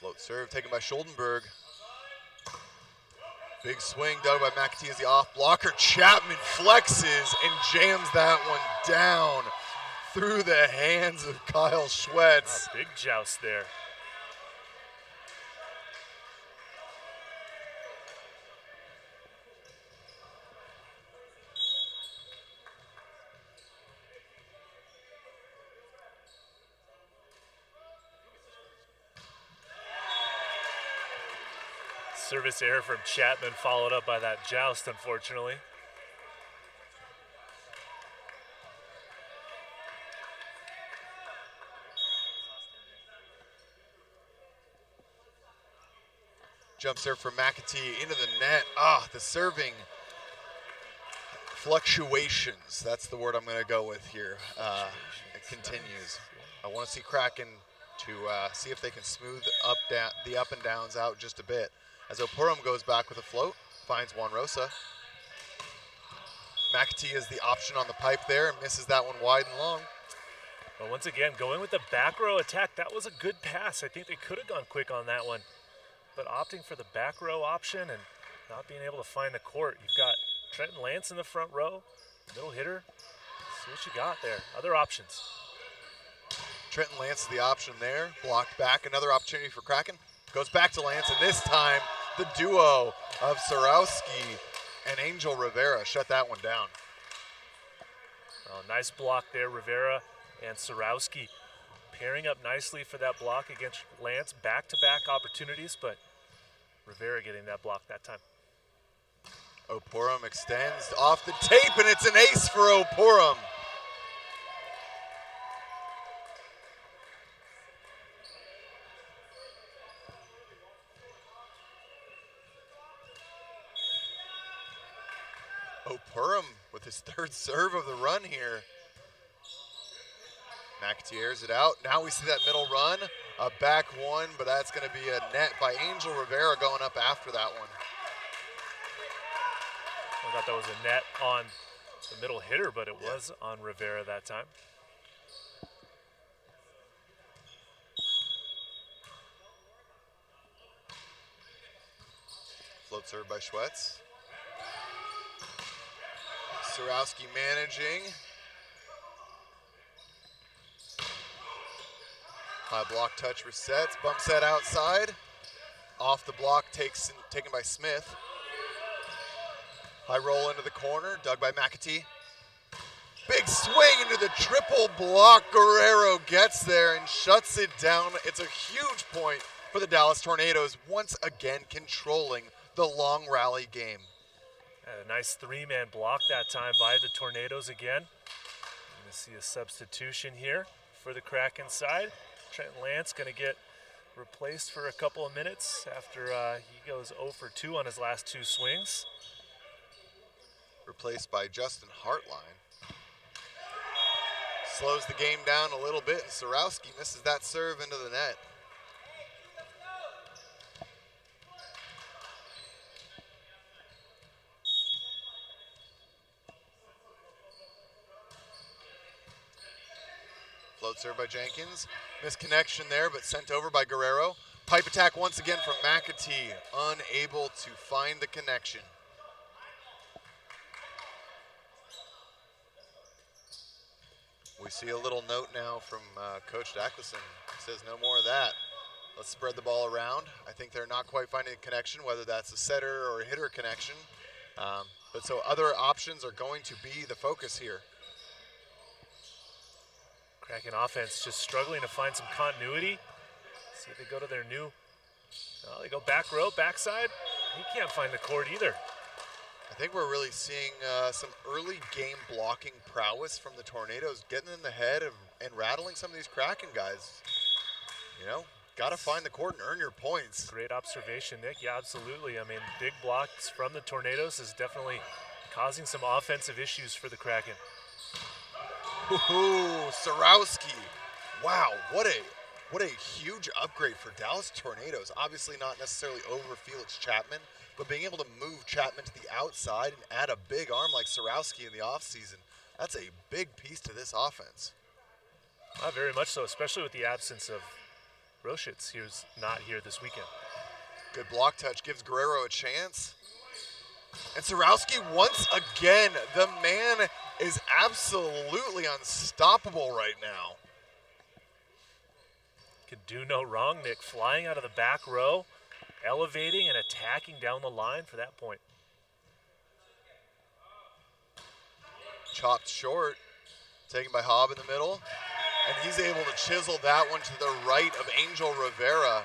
S1: Float serve taken by Schuldenberg. Big swing dug by McAtee as the off blocker. Chapman flexes and jams that one down through the hands of Kyle Schwetz.
S2: Big joust there. Service error from Chapman, followed up by that joust, unfortunately.
S1: Jump serve from McAtee into the net. The serving fluctuations. That's the word I'm going to go with here. It continues. I want to see Kraken to see if they can smooth the up and downs out just a bit. As Opurum goes back with a float, finds Juan Rosa. McAtee is the option on the pipe there and misses that one wide and long.
S2: But once again, going with the back row attack, that was a good pass. I think they could have gone quick on that one. But opting for the back row option and not being able to find the court. You've got Trenton Lance in the front row, middle hitter. See what you got there. Other options.
S1: Trenton Lance is the option there. Blocked back. Another opportunity for Kraken. Goes back to Lance, and this time the duo of Sarowski and Angel Rivera shut that one down.
S2: Well, nice block there, Rivera and Sarowski pairing up nicely for that block against Lance. Back-to-back opportunities, but Rivera getting that block that time.
S1: Opurum extends off the tape, and it's an ace for Opurum. Opurum with his third serve of the run here. McAtee airs it out. Now we see that middle run, a back one, but that's going to be a net by Angel Rivera going up after that one.
S2: I thought that was a net on the middle hitter, but it was on Rivera that time.
S1: Float serve by Schwetz. Sarowski managing. High block touch resets, bump set outside. Off the block taken by Smith. High roll into the corner, dug by McAtee. Big swing into the triple block. Guerrero gets there and shuts it down. It's a huge point for the Dallas Tornadoes, once again controlling the long rally game.
S2: A nice three-man block that time by the Tornadoes again. Going to see a substitution here for the Kraken side. Trenton Lance going to get replaced for a couple of minutes after he goes 0 for 2 on his last two swings.
S1: Replaced by Justin Hartline. Slows the game down a little bit, and Sarowski misses that serve into the net. Float serve by Jenkins. Misconnection there, but sent over by Guerrero. Pipe attack once again from McAtee. Unable to find the connection. We see a little note now from Coach Dacklison. Says no more of that. Let's spread the ball around. I think they're not quite finding a connection, whether that's a setter or a hitter connection. But so other options are going to be the focus here.
S2: Kraken offense just struggling to find some continuity. See if they go to their new, they go back row, backside. He can't find the court either.
S1: I think we're really seeing some early game blocking prowess from the Tornadoes, getting in the head and rattling some of these Kraken guys. You know, got to find the court and earn your points.
S2: Great observation, Nick. Yeah, absolutely. I mean, big blocks from the Tornadoes is definitely causing some offensive issues for the Kraken.
S1: Sarowski. Wow, what What a huge upgrade for Dallas Tornadoes. Obviously not necessarily over Felix Chapman, but being able to move Chapman to the outside and add a big arm like Sorowski in the offseason, that's a big piece to this offense.
S2: Very much so, especially with the absence of Roshitz, who's not here this weekend.
S1: Good block touch gives Guerrero a chance. And Sorowski once again, the man is absolutely unstoppable right now.
S2: Can do no wrong, Nick. Flying out of the back row, elevating and attacking down the line for that point.
S1: Chopped short, taken by Hobb in the middle. And he's able to chisel that one to the right of Angel Rivera,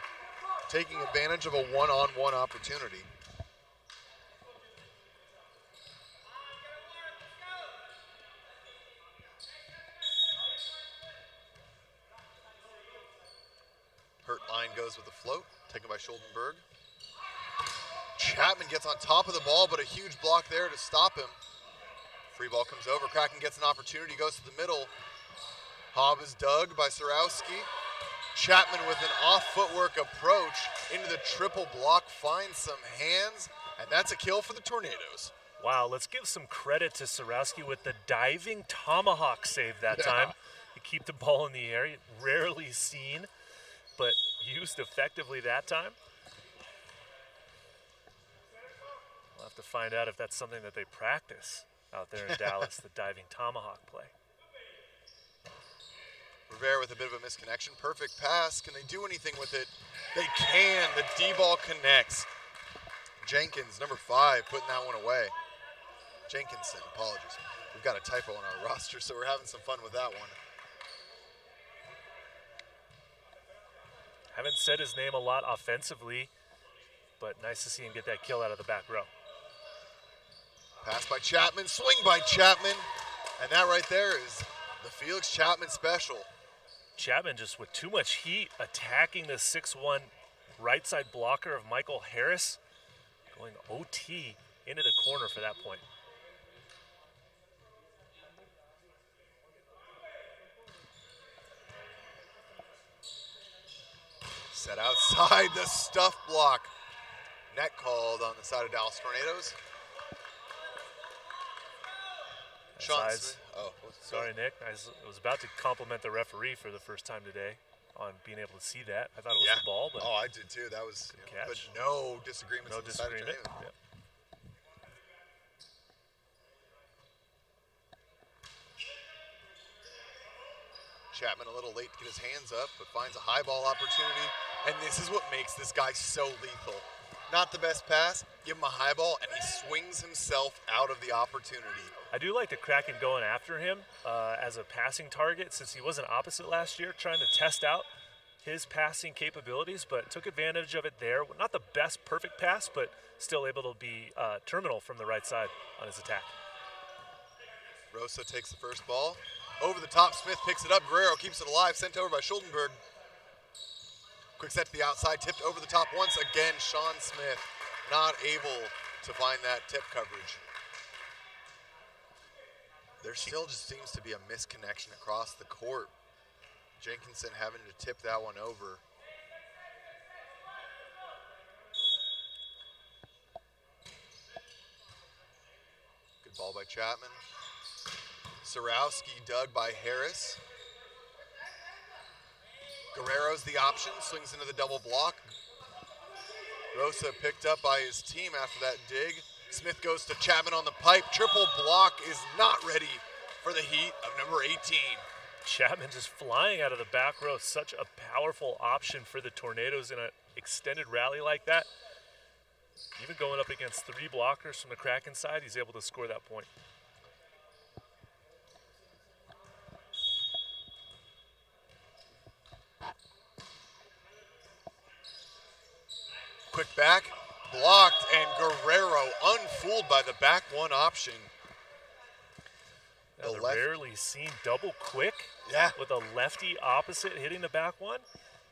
S1: taking advantage of a one-on-one opportunity. Hurt line goes with the float, taken by Schuldenberg. Chapman gets on top of the ball, but a huge block there to stop him. Free ball comes over. Kraken gets an opportunity, goes to the middle. Hobb is dug by Sorowski. Chapman with an off footwork approach into the triple block, finds some hands, and that's a kill for the Tornadoes.
S2: Wow, let's give some credit to Sorowski with the diving tomahawk save that time. To keep the ball in the air, rarely seen, but used effectively that time. We'll have to find out if that's something that they practice out there in Dallas, the diving tomahawk play.
S1: Rivera with a bit of a misconnection. Perfect pass. Can they do anything with it? They can. The D-ball connects. Jenkins, number 5, putting that one away. Jenkinson, apologies. We've got a typo on our roster, so we're having some fun with that one.
S2: Haven't said his name a lot offensively, but nice to see him get that kill out of the back row.
S1: Pass by Chapman, swing by Chapman, and that right there is the Felix Chapman special.
S2: Chapman just with too much heat attacking the 6'1" right side blocker of Michael Harris, going OT into the corner for that point.
S1: Set outside, the stuff block. Net called on the side of Dallas Tornadoes. Sean Smith. Oh,
S2: sorry, Nick. I was about to compliment the referee for the first time today on being able to see that. I thought it was the ball, but
S1: I did too. That was
S2: catch.
S1: But no disagreements.
S2: No
S1: on the side of
S2: disagreement.
S1: Tornadoes.
S2: Yep.
S1: Chapman a little late to get his hands up, but finds a high ball opportunity. And this is what makes this guy so lethal. Not the best pass, give him a high ball, and he swings himself out of the opportunity.
S2: I do like the Kraken going after him as a passing target, since he wasn't opposite last year, trying to test out his passing capabilities, but took advantage of it there. Not the best perfect pass, but still able to be terminal from the right side on his attack.
S1: Rosa takes the first ball. Over the top, Smith picks it up. Guerrero keeps it alive, sent over by Schuldenberg. Quick set to the outside, tipped over the top once again. Sean Smith not able to find that tip coverage. There still just seems to be a misconnection across the court. Jenkinson having to tip that one over. Good ball by Chapman. Sorowski dug by Harris. Guerrero's the option, swings into the double block. Rosa picked up by his team after that dig. Smith goes to Chapman on the pipe. Triple block is not ready for the heat of number 18.
S2: Chapman just flying out of the back row. Such a powerful option for the Tornadoes in an extended rally like that. Even going up against 3 blockers from the Kraken side, he's able to score that point.
S1: Quick back, blocked, and Guerrero unfooled by the back one option.
S2: Now the rarely seen double quick with a lefty opposite hitting the back one.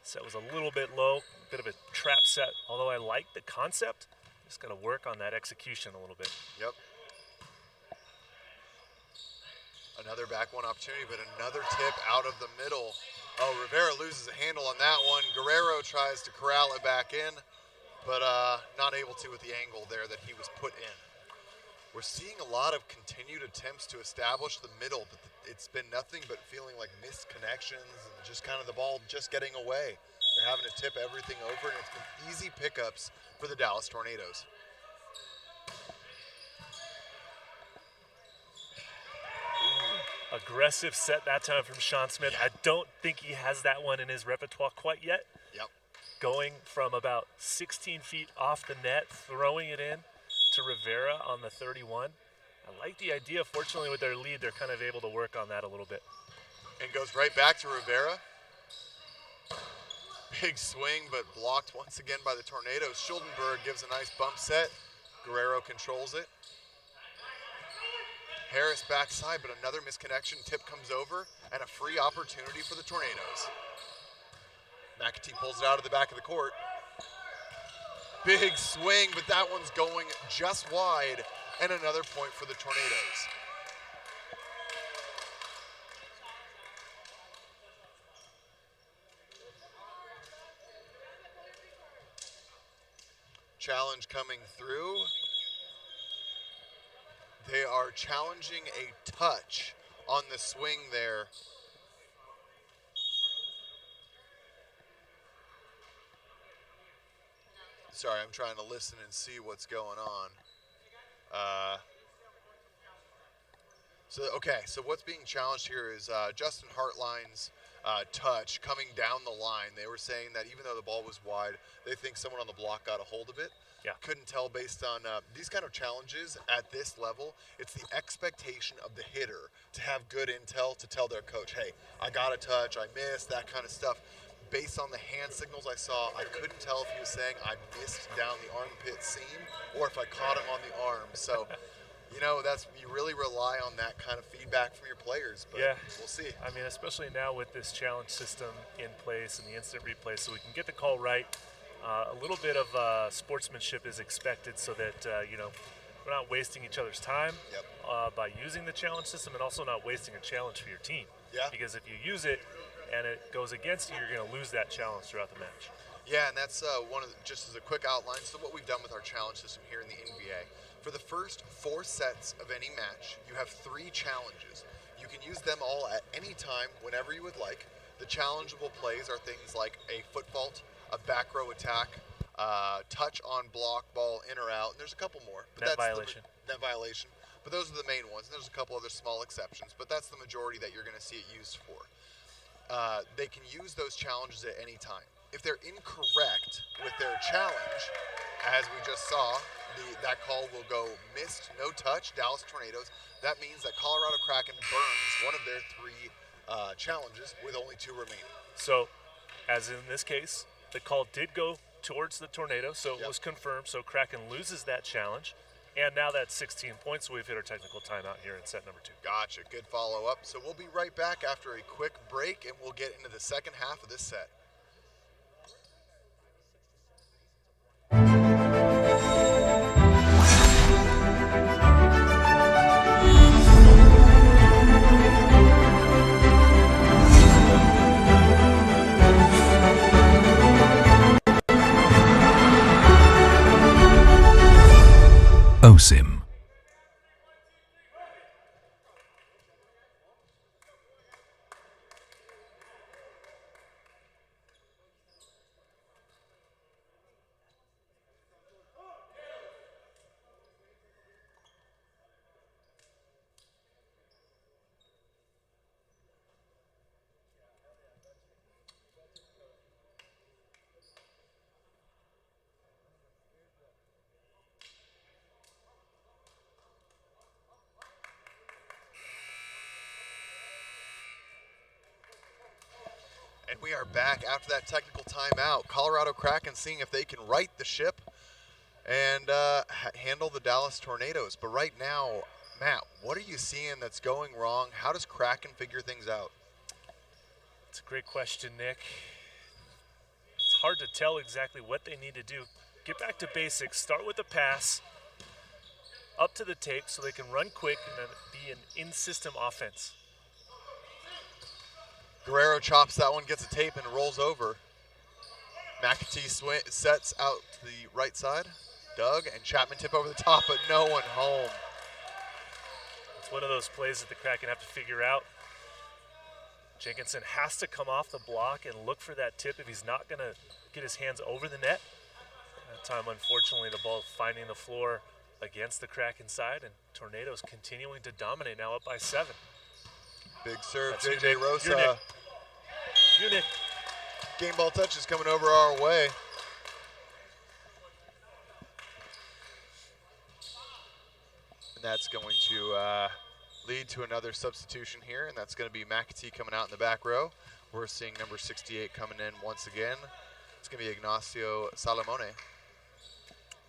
S2: Set was a little bit low, bit of a trap set, although I like the concept. Just got to work on that execution a little bit.
S1: Yep. Another back one opportunity, but another tip out of the middle. Oh, Rivera loses a handle on that one. Guerrero tries to corral it back in, but not able to with the angle there that he was put in. We're seeing a lot of continued attempts to establish the middle, but it's been nothing but feeling like missed connections and just kind of the ball just getting away. They're having to tip everything over, and it's been easy pickups for the Dallas Tornadoes.
S2: Aggressive set that time from Sean Smith.
S1: Yeah.
S2: I don't think he has that one in his repertoire quite yet.
S1: Yep.
S2: Going from about 16 feet off the net, throwing it in to Rivera on the 31. I like the idea. Fortunately, with their lead, they're kind of able to work on that a little bit.
S1: And goes right back to Rivera. Big swing, but blocked once again by the Tornadoes. Schuldenberg gives a nice bump set. Guerrero controls it. Harris backside, but another misconnection. Tip comes over, and a free opportunity for the Tornadoes. McAtee pulls it out of the back of the court. Big swing, but that one's going just wide, and another point for the Tornadoes. Challenge coming through. They are challenging a touch on the swing there. Sorry, I'm trying to listen and see what's going on. So what's being challenged here is Justin Hartline's touch coming down the line. They were saying that even though the ball was wide, they think someone on the block got a hold of it.
S2: Yeah.
S1: Couldn't tell based on these kind of challenges at this level. It's the expectation of the hitter to have good intel to tell their coach, hey, I got a touch, I missed, that kind of stuff. Based on the hand signals I saw, I couldn't tell if he was saying I missed down the armpit seam or if I caught him on the arm. So, you know, you really rely on that kind of feedback from your players, but
S2: yeah.
S1: We'll see.
S2: I mean, especially now with this challenge system in place and the instant replay, so we can get the call right. A little bit of sportsmanship is expected so that, we're not wasting each other's time by using the challenge system, and also not wasting a challenge for your team.
S1: Yeah.
S2: Because if you use it and it goes against you, you're going to lose that challenge throughout the match.
S1: Yeah, and that's just as a quick outline, so what we've done with our challenge system here in the NVA. For the first 4 sets of any match, you have 3 challenges. You can use them all at any time, whenever you would like. The challengeable plays are things like a foot fault, a back row attack, touch on block, ball in or out, and there's a couple more. But
S2: Net violation.
S1: Net violation. But those are the main ones. And there's a couple other small exceptions, but that's the majority that you're going to see it used for. They can use those challenges at any time. If they're incorrect with their challenge, as we just saw, that call will go missed, no touch, Dallas Tornadoes. That means that Colorado Kraken burns one of their 3 challenges with only 2 remaining.
S2: So, as in this case, the call did go towards the Tornado, so it was confirmed. So Kraken loses that challenge. And now that's 16 points, so we've hit our technical timeout here in set number 2.
S1: Gotcha. Good follow-up. So we'll be right back after a quick break, and we'll get into the second half of this set.
S6: OSIM.
S1: And we are back after that technical timeout. Colorado Kraken seeing if they can right the ship and handle the Dallas Tornadoes. But right now, Matt, what are you seeing that's going wrong? How does Kraken figure things out?
S2: It's a great question, Nick. It's hard to tell exactly what they need to do. Get back to basics. Start with a pass up to the tape so they can run quick and then be an in-system offense.
S1: Guerrero chops that one, gets a tape, and rolls over. McAtee sets out to the right side. Doug and Chapman tip over the top, but no one home.
S2: It's one of those plays that the Kraken have to figure out. Jenkinson has to come off the block and look for that tip if he's not going to get his hands over the net. That time, unfortunately, the ball finding the floor against the Kraken side, and Tornadoes continuing to dominate, now up by 7.
S1: Big serve,
S2: That's
S1: JJ Rosa.
S2: You, Nick.
S1: Game ball touch is coming over our way. And that's going to lead to another substitution here, and that's going to be McAtee coming out in the back row. We're seeing number 68 coming in once again. It's going to be Ignacio Salamone,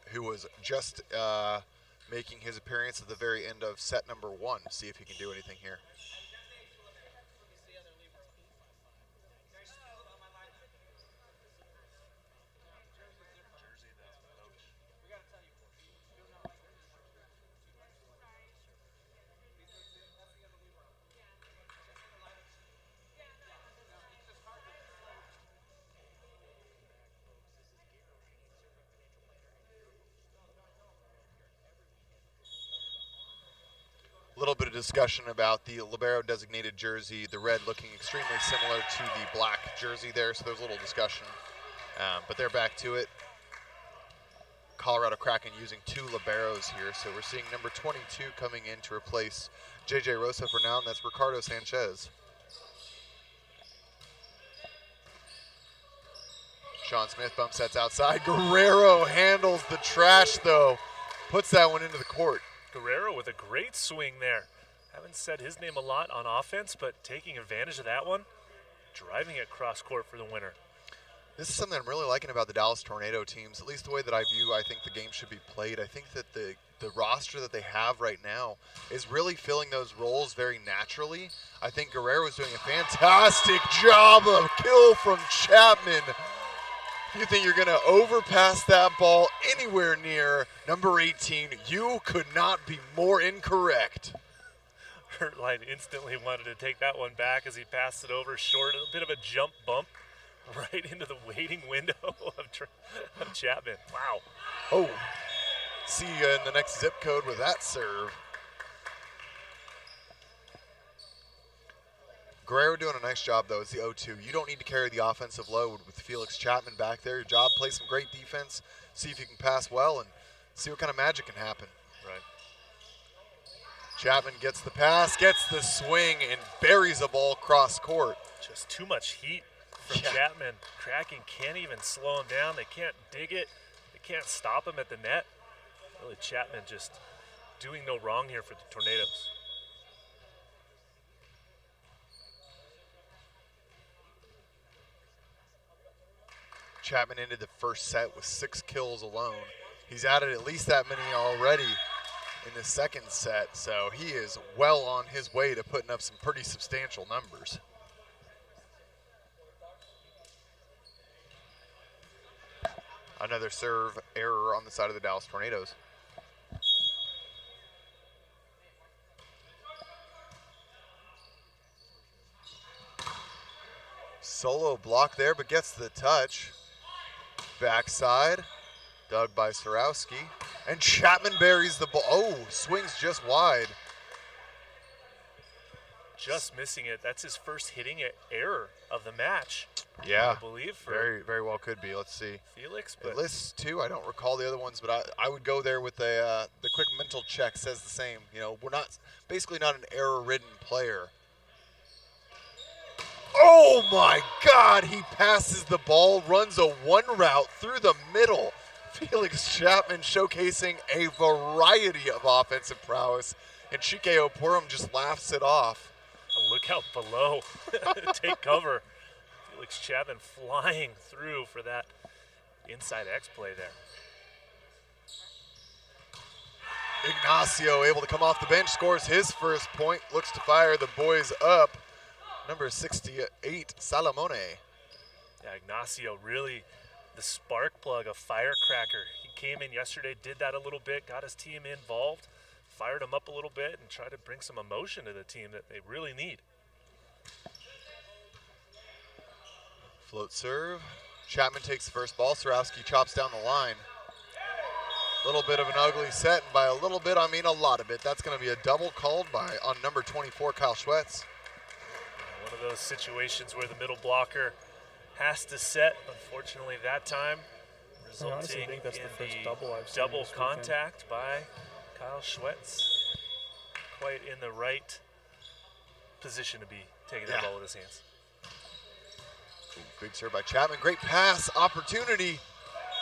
S1: who was just making his appearance at the very end of set number 1. See if he can do anything here. A little bit of discussion about the Libero designated jersey, the red looking extremely similar to the black jersey there, so there's a little discussion. But they're back to it. Colorado Kraken using 2 Liberos here, so we're seeing number 22 coming in to replace JJ Rosa for now, and that's Ricardo Sanchez. Sean Smith bump sets outside. Guerrero handles the trash, though. Puts that one into the court.
S2: Guerrero with a great swing there. Haven't said his name a lot on offense, but taking advantage of that one, driving it cross court for the winner.
S1: This is something I'm really liking about the Dallas Tornado teams, at least the way that I think the game should be played. I think that the roster that they have right now is really filling those roles very naturally. I think Guerrero is doing a fantastic job of kill from Chapman. If you think you're going to overpass that ball anywhere near number 18, you could not be more incorrect.
S2: Hurtline instantly wanted to take that one back as he passed it over short. A bit of a jump bump right into the waiting window of Chapman. Wow.
S1: Oh, see you in the next zip code with that serve. Guerrero doing a nice job, though, as the 0-2. You don't need to carry the offensive load with Felix Chapman back there. Your job, play some great defense, see if you can pass well, and see what kind of magic can happen.
S2: Right.
S1: Chapman gets the pass, gets the swing, and buries a ball cross court.
S2: Just too much heat from Chapman. Kraken can't even slow him down. They can't dig it. They can't stop him at the net. Really, Chapman just doing no wrong here for the Tornadoes.
S1: Chapman ended the first set with 6 kills alone. He's added at least that many already in the second set, so he is well on his way to putting up some pretty substantial numbers. Another serve error on the side of the Dallas Tornadoes. Solo block there, but gets the touch. Backside, dug by Sorowski. And Chapman buries the ball. Oh, swings just wide.
S2: Just missing it. That's his first hitting error of the match.
S1: Yeah,
S2: I believe.
S1: very, very well could be. Let's see.
S2: Felix, but
S1: It lists 2. I don't recall the other ones, but I would go there with the quick mental check says the same. You know, we're basically not an error-ridden player. Oh my God, he passes the ball, runs a 1 route through the middle. Felix Chapman showcasing a variety of offensive prowess, and Chike Oporum just laughs it off.
S2: look out below. Take cover. Felix Chapman flying through for that inside X play there.
S1: Ignacio able to come off the bench, scores his first point, looks to fire the boys up. Number 68, Salamone.
S2: Yeah, Ignacio really the spark plug, a firecracker. He came in yesterday, did that a little bit, got his team involved, fired them up a little bit, and tried to bring some emotion to the team that they really need.
S1: Float serve. Chapman takes the first ball. Surowski chops down the line. A little bit of an ugly set, and by a little bit, I mean a lot of it. That's going to be a double called on number 24, Kyle Schwetz.
S2: One of those situations where the middle blocker has to set. Unfortunately, that time resulting
S3: I think that's
S2: in
S3: the first double I've seen
S2: double
S3: this weekend.
S2: contact by Kyle Schwetz. Quite in the right position to be taking that ball with his hands.
S1: Ooh, big serve by Chapman. Great pass opportunity.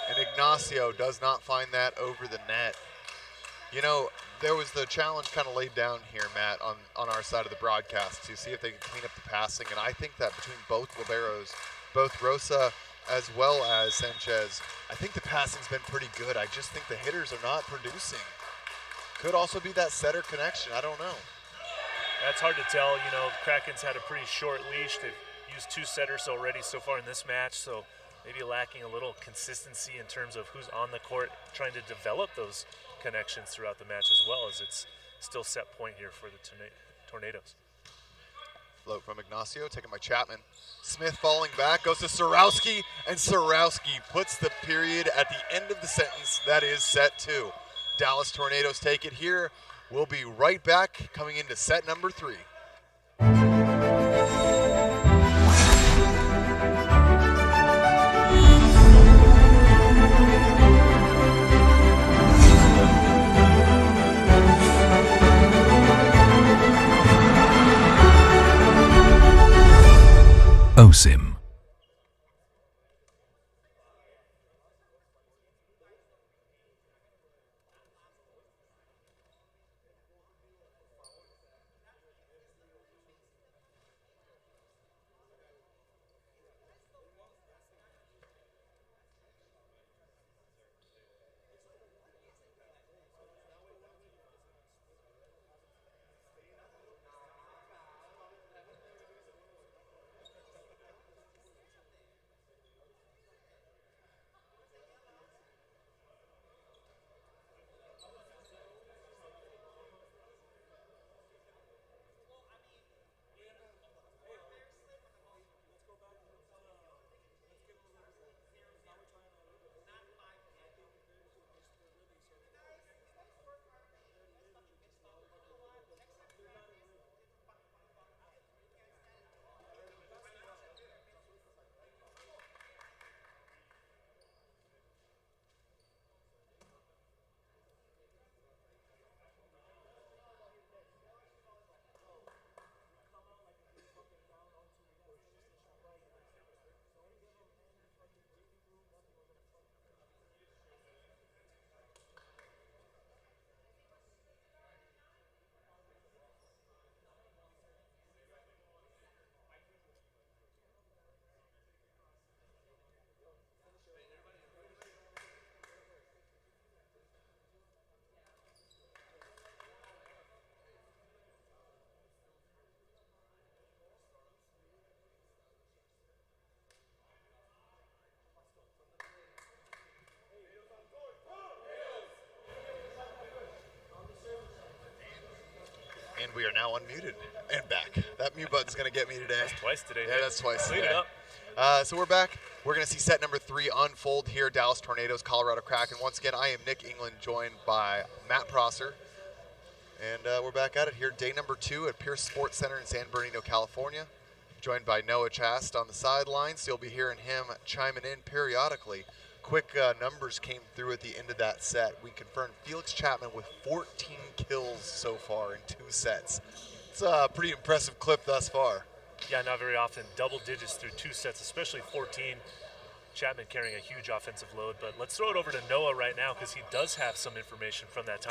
S1: And Ignacio does not find that over the net. You know, there was the challenge kind of laid down here, Matt, on our side of the broadcast to see if they could clean up the passing. And I think that between both liberos, both Rosa as well as Sanchez, I think the passing's been pretty good. I just think the hitters are not producing. Could also be that setter connection. I don't know.
S2: That's hard to tell. You know, Kraken's had a pretty short leash. They've used 2 setters already so far in this match, so maybe lacking a little consistency in terms of who's on the court, trying to develop those connections throughout the match, as well as it's still set point here for the Tornadoes.
S1: Float from Ignacio, taken by Chapman. Smith falling back, goes to Surowski, and Surowski puts the period at the end of the sentence. That is set 2. Dallas Tornadoes take it here. We'll be right back coming into set number 3.
S6: OSIM.
S1: And we are now unmuted and back. That mute button's going to get me today.
S2: That's twice today.
S1: Yeah, that's twice
S2: Clean
S1: today.
S2: it up.
S1: So we're back. We're going to see set number 3 unfold here. Dallas Tornadoes, Colorado Kraken. Once again, I am Nick England, joined by Matt Prosser. And we're back at it here. Day number 2 at Pierce Sports Center in San Bernardino, California. Joined by Noah Chast on the sidelines. So you'll be hearing him chiming in periodically. Quick numbers came through at the end of that set. We confirmed Felix Chapman with 14 kills so far in 2 sets. It's a pretty impressive clip thus far.
S2: Yeah, not very often. Double digits through 2 sets, especially 14. Chapman carrying a huge offensive load. But let's throw it over to Noah right now because he does have some information from that timeout.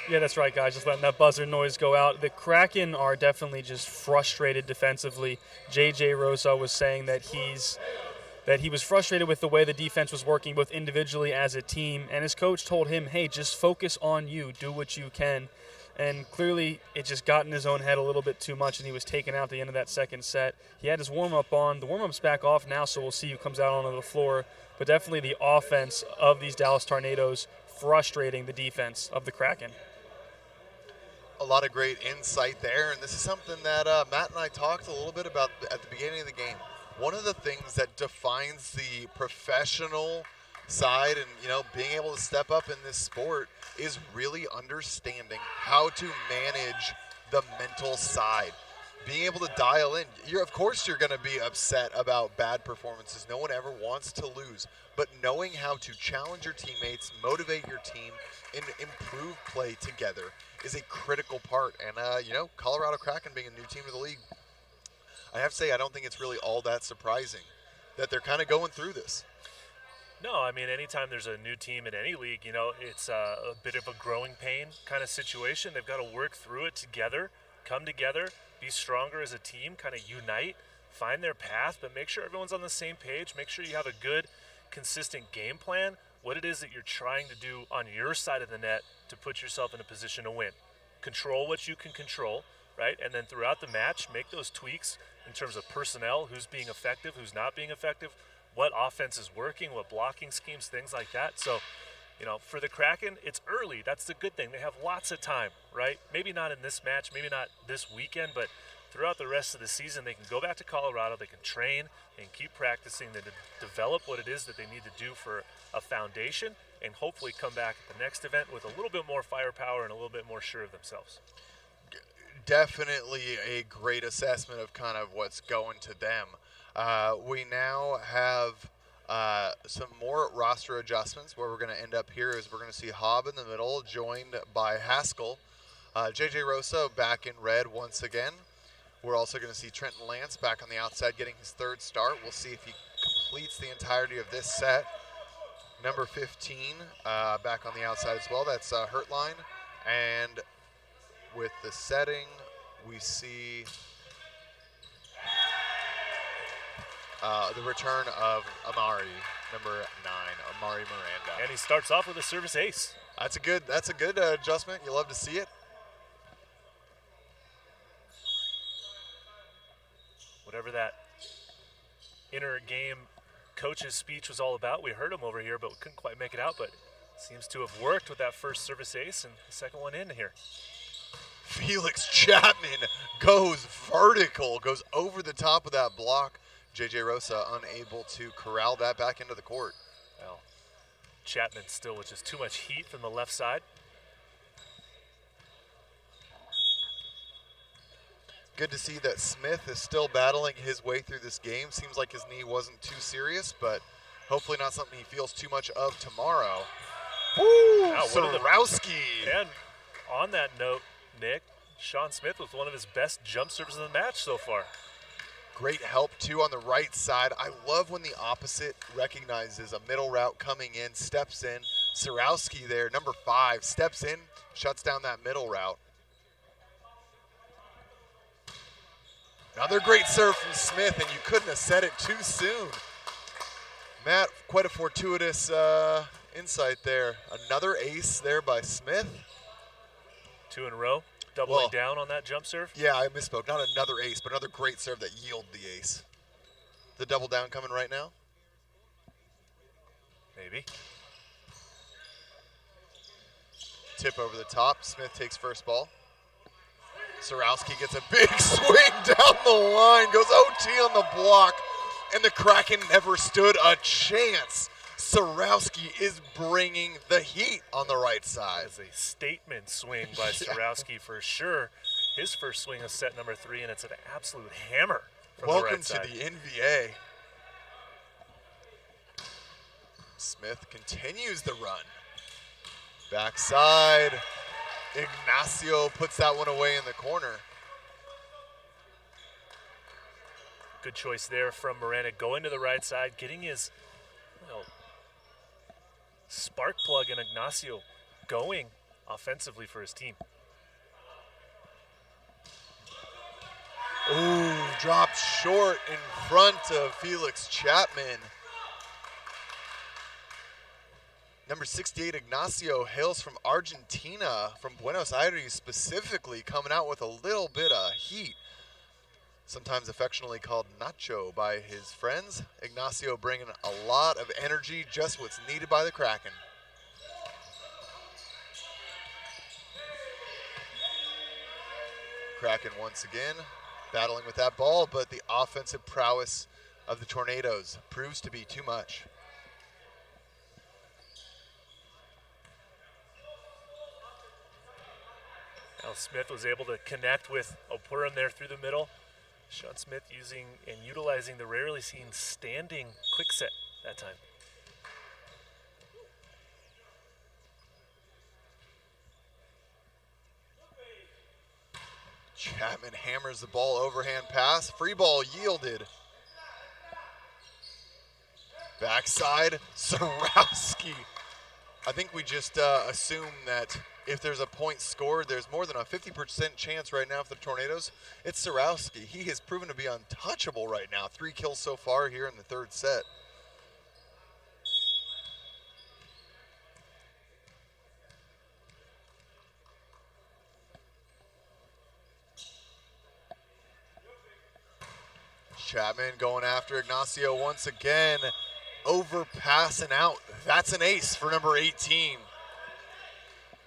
S3: Yeah, that's right, guys. Just letting that buzzer noise go out. The Kraken are definitely just frustrated defensively. J.J. Rosa was saying that he was frustrated with the way the defense was working both individually as a team, and his coach told him, hey, just focus on you, do what you can. And clearly it just got in his own head a little bit too much, and he was taken out at the end of that second set. He had his warm-up on. The warm-up's back off now, so we'll see who comes out onto the floor. But definitely the offense of these Dallas Tornadoes frustrating the defense of the Kraken.
S1: A lot of great insight there, and this is something that Matt and I talked a little bit about at the beginning of the game. One of the things that defines the professional side and, you know, being able to step up in this sport is really understanding how to manage the mental side. Being able to dial in. Of course you're going to be upset about bad performances. No one ever wants to lose. But knowing how to challenge your teammates, motivate your team, and improve play together is a critical part. And, you know, Colorado Kraken being a new team to the league, I have to say I don't think it's really all that surprising that they're kind of going through this.
S2: No, I mean, anytime there's a new team in any league, you know, it's a bit of a growing pain kind of situation. They've got to work through it together, come together, be stronger as a team, kind of unite, find their path, but make sure everyone's on the same page. Make sure you have a good, consistent game plan, what it is that you're trying to do on your side of the net to put yourself in a position to win. Control what you can control, right? And then throughout the match, make those tweaks in terms of personnel, who's being effective, who's not being effective, what offense is working, what blocking schemes, things like that. So, you know, for the Kraken, it's early. That's the good thing. They have lots of time, right? Maybe not in this match, maybe not this weekend, but throughout the rest of the season, they can go back to Colorado, they can train, and keep practicing to develop what it is that they need to do for a foundation, and hopefully come back at the next event with a little bit more firepower and a little bit more sure of themselves.
S1: Definitely a great assessment of kind of what's going to them. We now have some more roster adjustments. Where we're going to end up here is we're going to see Hobb in the middle, joined by Haskell. JJ Rosa back in red once again. We're also going to see Trenton Lance back on the outside getting his third start. We'll see if he completes the entirety of this set. Number 15 back on the outside as well. That's Hurtline. And with the setting, we see the return of Amari, number 9, Amari Miranda.
S2: And he starts off with a service ace.
S1: That's a good adjustment. You love to see it.
S2: Whatever that inner game coach's speech was all about, we heard him over here, but we couldn't quite make it out. But seems to have worked with that first service ace and the second one in here.
S1: Felix Chapman goes vertical, goes over the top of that block. JJ Rosa unable to corral that back into the court.
S2: Well, Chapman still with just too much heat from the left side.
S1: Good to see that Smith is still battling his way through this game. Seems like his knee wasn't too serious, but hopefully not something he feels too much of tomorrow. Woo! Sorowski.
S2: And on that note, Nick, Sean Smith with one of his best jump serves in the match so far.
S1: Great help, too, on the right side. I love when the opposite recognizes a middle route coming in, steps in. Sorowski there, number 5, steps in, shuts down that middle route. Another great serve from Smith, and you couldn't have said it too soon. Matt, quite a fortuitous insight there. Another ace there by Smith.
S2: 2 in a row. Doubling down on that jump serve?
S1: Yeah, I misspoke. Not another ace, but another great serve that yielded the ace. The double down coming right now?
S2: Maybe.
S1: Tip over the top. Smith takes first ball. Sorowski gets a big swing down the line, goes OT on the block, and the Kraken never stood a chance. Sorowski is bringing the heat on the right side.
S2: It's a statement swing by Sorowski for sure. His first swing is set number 3, and it's an absolute hammer from the right side.
S1: Welcome to the NVA. Smith continues the run. Backside. Ignacio puts that one away in the corner.
S2: Good choice there from Miranda, going to the right side, getting his spark plug in Ignacio going offensively for his team.
S1: Ooh, dropped short in front of Felix Chapman. Number 68, Ignacio, hails from Argentina, from Buenos Aires specifically, coming out with a little bit of heat. Sometimes affectionately called Nacho by his friends. Ignacio bringing a lot of energy, just what's needed by the Kraken. Kraken once again battling with that ball, but the offensive prowess of the Tornadoes proves to be too much.
S2: Now Smith was able to connect with Opurum there through the middle. Sean Smith using and utilizing the rarely seen standing quick set that time.
S1: Chapman hammers the ball, overhand pass, free ball yielded. Backside, Sarowski. I think we just assume that if there's a point scored, there's more than a 50% chance right now for the Tornadoes. It's Sarowski. He has proven to be untouchable right now. 3 kills so far here in the third set. Chapman going after Ignacio once again. Overpass and out. That's an ace for number 18.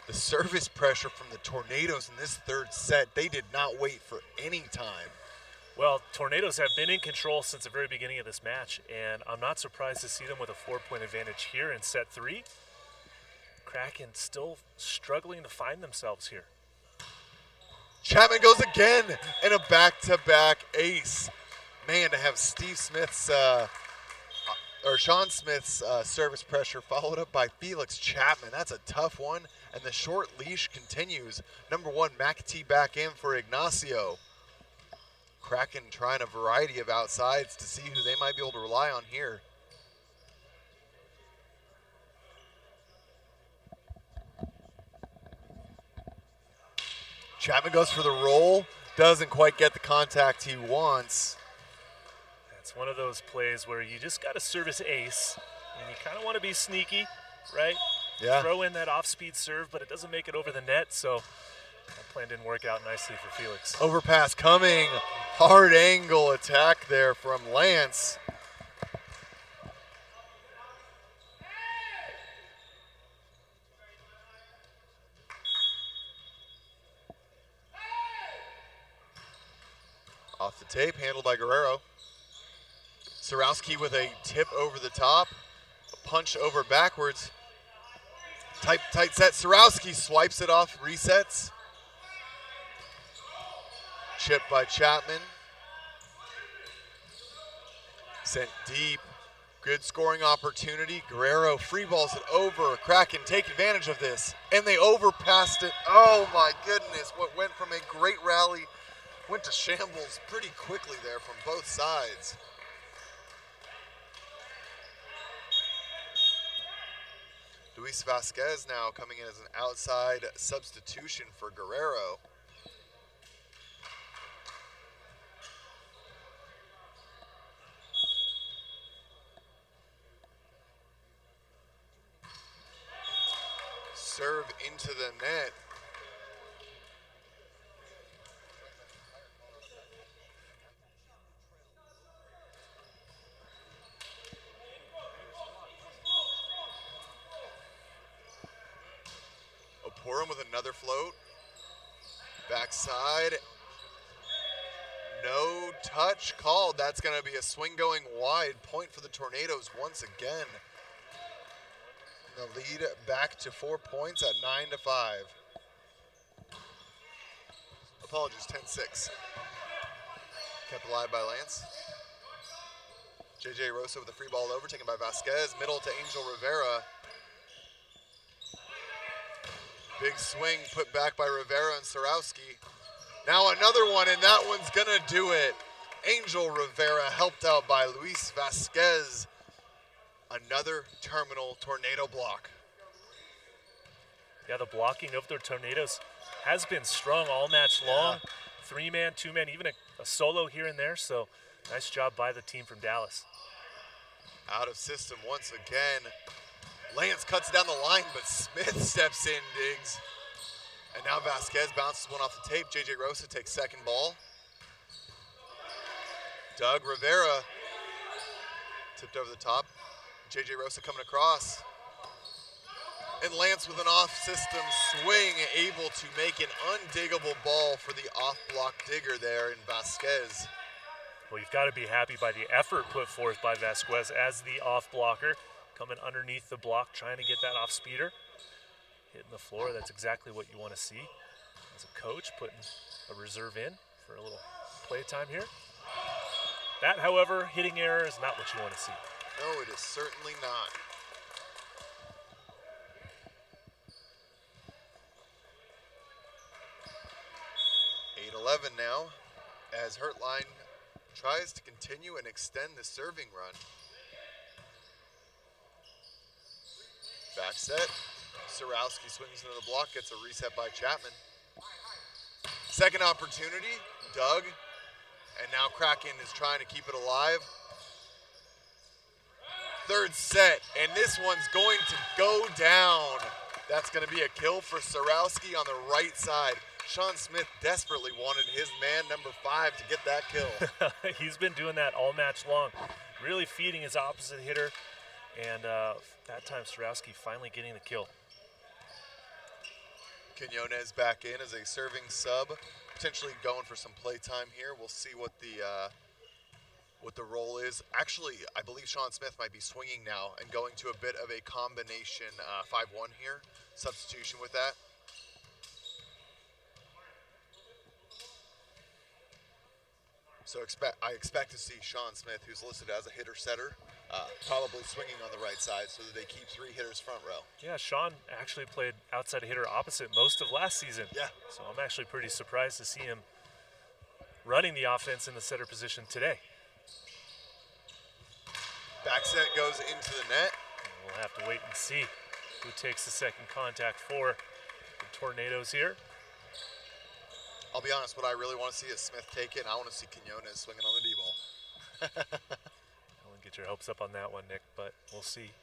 S1: The service pressure from the Tornadoes in this third set, they did not wait for any time.
S2: Well, Tornadoes have been in control since the very beginning of this match, and I'm not surprised to see them with a 4-point advantage here in set 3. Kraken still struggling to find themselves here.
S1: Chapman goes again, and a back-to-back ace. Man, to have Sean Smith's service pressure followed up by Felix Chapman. That's a tough one, and the short leash continues. Number 1, McAtee back in for Ignacio. Kraken trying a variety of outsides to see who they might be able to rely on here. Chapman goes for the roll, doesn't quite get the contact he wants.
S2: It's one of those plays where you just got to service ace, and you kind of want to be sneaky, right?
S1: Yeah.
S2: Throw in that off-speed serve, but it doesn't make it over the net, so that plan didn't work out nicely for Felix.
S1: Overpass coming. Hard angle attack there from Lance. Off the tape, handled by Guerrero. Sarowski with a tip over the top, a punch over backwards. Tight set, Sarowski swipes it off, resets. Chip by Chapman. Sent deep, good scoring opportunity. Guerrero free balls it over. Kraken take advantage of this, and they overpassed it. Oh my goodness, what went from a great rally went to shambles pretty quickly there from both sides. Luis Vasquez now coming in as an outside substitution for Guerrero. Serve into the net. Opurum with another float. Backside. No touch called. That's going to be a swing going wide. Point for the Tornadoes once again. The lead back to 4 points at 9-5. Apologies, 10-6. Kept alive by Lance. JJ Rosa with a free ball over, taken by Vasquez. Middle to Angel Rivera. Big swing put back by Rivera and Sarowski. Now another one, and that one's gonna do it. Angel Rivera helped out by Luis Vasquez. Another terminal Tornado block.
S2: Yeah, the blocking of their Tornadoes has been strong all match long. 3-man, 2-man, even a solo here and there. So nice job by the team from Dallas.
S1: Out of system once again. Lance cuts down the line, but Smith steps in, digs. And now Vasquez bounces one off the tape. JJ Rosa takes second ball. Doug Rivera tipped over the top. JJ Rosa coming across. And Lance with an off-system swing, able to make an undiggable ball for the off-block digger there in Vasquez.
S2: Well, you've got to be happy by the effort put forth by Vasquez as the off-blocker, coming underneath the block, trying to get that off-speeder. Hitting the floor, that's exactly what you want to see. As a coach, putting a reserve in for a little play time here. That, however, hitting error is not what you want to see.
S1: No, it is certainly not. Now, as Hertline tries to continue and extend the serving run. Back set. Sorowski swings into the block, gets a reset by Chapman. Second opportunity, Doug. And now Kraken is trying to keep it alive. Third set, and this one's going to go down. That's going to be a kill for Sorowski on the right side. Sean Smith desperately wanted his man, number 5, to get that kill.
S2: He's been doing that all match long, really feeding his opposite hitter. And that time, Sorowski finally getting the kill.
S1: Quinones back in as a serving sub, potentially going for some play time here. We'll see what the role is. Actually, I believe Sean Smith might be swinging now and going to a bit of a combination 5-1 here. Substitution with that. So I expect to see Sean Smith, who's listed as a hitter-setter, probably swinging on the right side so that they keep 3 hitters front row.
S2: Yeah, Sean actually played outside hitter opposite most of last season.
S1: Yeah.
S2: So I'm actually pretty surprised to see him running the offense in the setter position today.
S1: Back set goes into the net.
S2: And we'll have to wait and see who takes the second contact for the Tornadoes here.
S1: I'll be honest, what I really want to see is Smith take it, and I want to see Quinones swinging on the D-ball.
S2: I wouldn't get your hopes up on that one, Nick, but we'll see.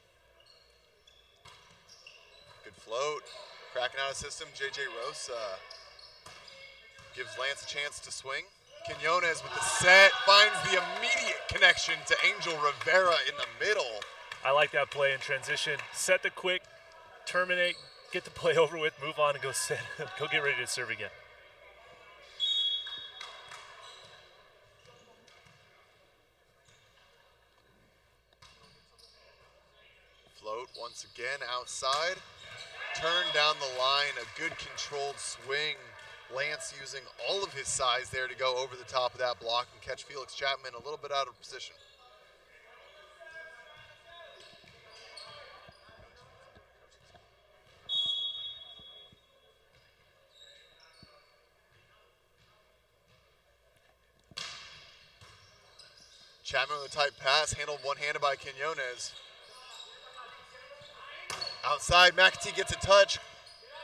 S1: Good float. Cracking out of system. J.J. Rose gives Lance a chance to swing. Quinones with the set finds the immediate connection to Angel Rivera in the middle.
S2: I like that play in transition. Set the quick, terminate, get the play over with, move on, and go set. Go get ready to serve again.
S1: Float once again outside. Turn down the line, a good controlled swing. Lance using all of his size there to go over the top of that block and catch Felix Chapman a little bit out of position. Chapman with a tight pass, handled one-handed by Quinones. Outside, McAtee gets a touch.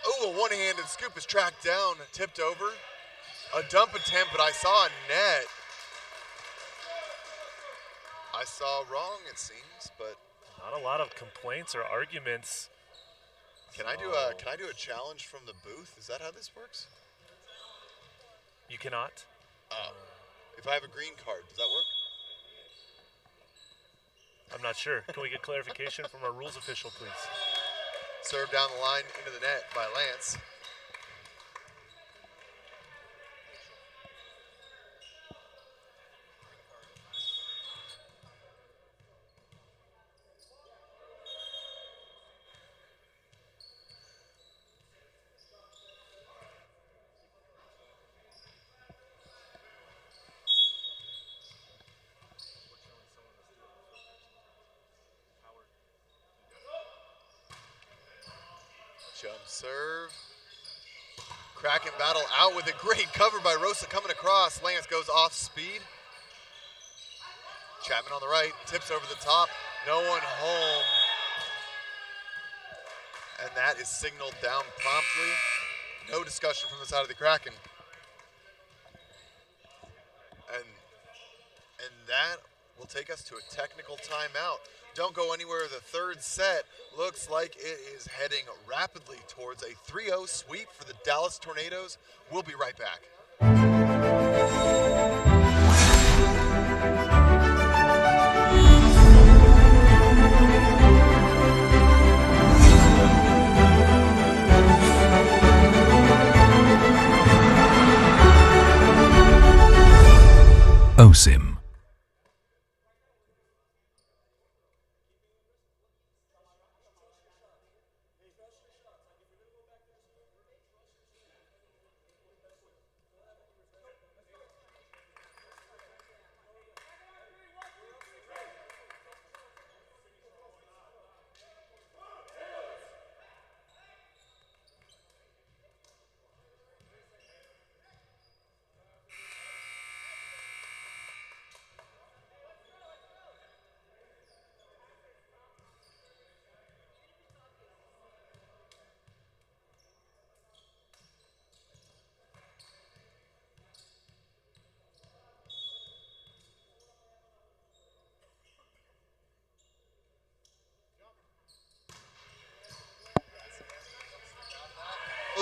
S1: Oh, a one-handed scoop is tracked down, tipped over. A dump attempt, but I saw a net. I saw wrong, it seems, but
S2: not a lot of complaints or arguments.
S1: Can I do a challenge from the booth? Is that how this works?
S2: You cannot.
S1: If I have a green card, does that work?
S2: I'm not sure. Can we get clarification from our rules official, please?
S1: Serve down the line into the net by Lance. Jump serve. Kraken battle out with a great cover by Rosa coming across. Lance goes off speed. Chapman on the right, tips over the top. No one home. And that is signaled down promptly. No discussion from the side of the Kraken. And that will take us to a technical timeout. Don't go anywhere. The third set looks like it is heading rapidly towards a 3-0 sweep for the Dallas Tornadoes. We'll be right back.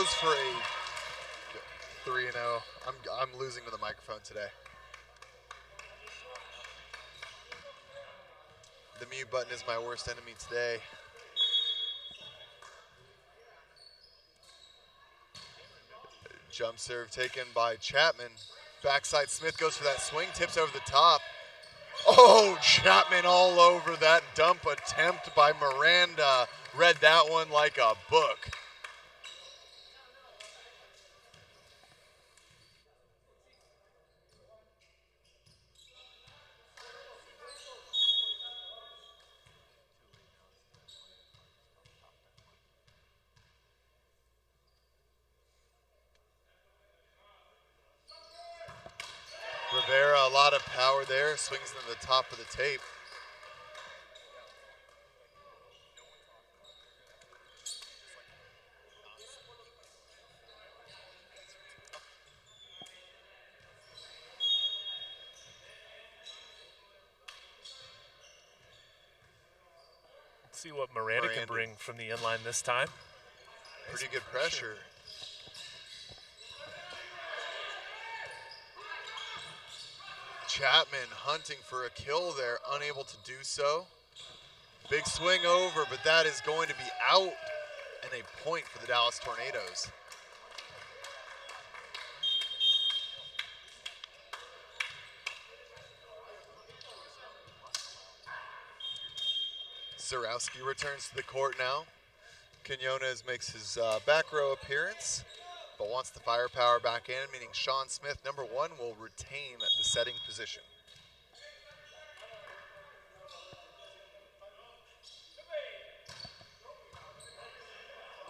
S1: goes for a 3-0. I'm losing with the microphone today. The mute button is my worst enemy today. Jump serve taken by Chapman. Backside Smith goes for that swing, tips over the top. Oh, Chapman all over that dump attempt by Miranda. Read that one like a book. Rivera, a lot of power there, swings into the top of the tape.
S2: Let's see what Miranda can bring from the inline this time.
S1: Pretty good pressure. Chapman hunting for a kill there, unable to do so. Big swing over, but that is going to be out, and a point for the Dallas Tornadoes. Zarowski returns to the court now. Quinones makes his back row appearance, but wants the firepower back in, meaning Sean Smith, number 1, will retain the setting position.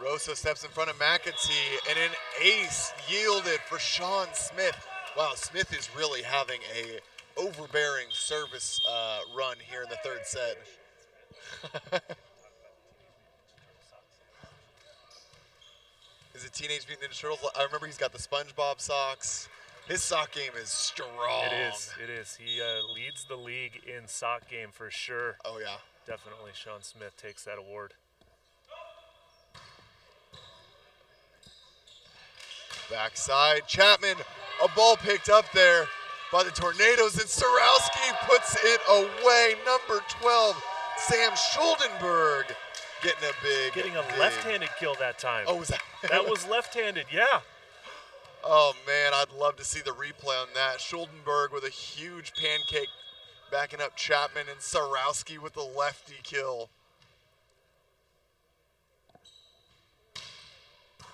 S1: Rosa steps in front of McAtee, and an ace yielded for Sean Smith. Wow, Smith is really having a overbearing service run here in the third set. Is it Teenage Mutant Ninja Turtles? I remember he's got the SpongeBob socks. His sock game is strong.
S2: It is. He leads the league in sock game for sure.
S1: Oh, yeah.
S2: Definitely Sean Smith takes that award.
S1: Backside, Chapman, a ball picked up there by the Tornadoes, and Sarowski puts it away. Number 12, Sam Schuldenberg getting a
S2: left-handed kill that time.
S1: Oh, was that?
S2: That was left-handed, yeah.
S1: Oh, man, I'd love to see the replay on that. Schuldenberg with a huge pancake backing up Chapman, and Sarowski with the lefty kill.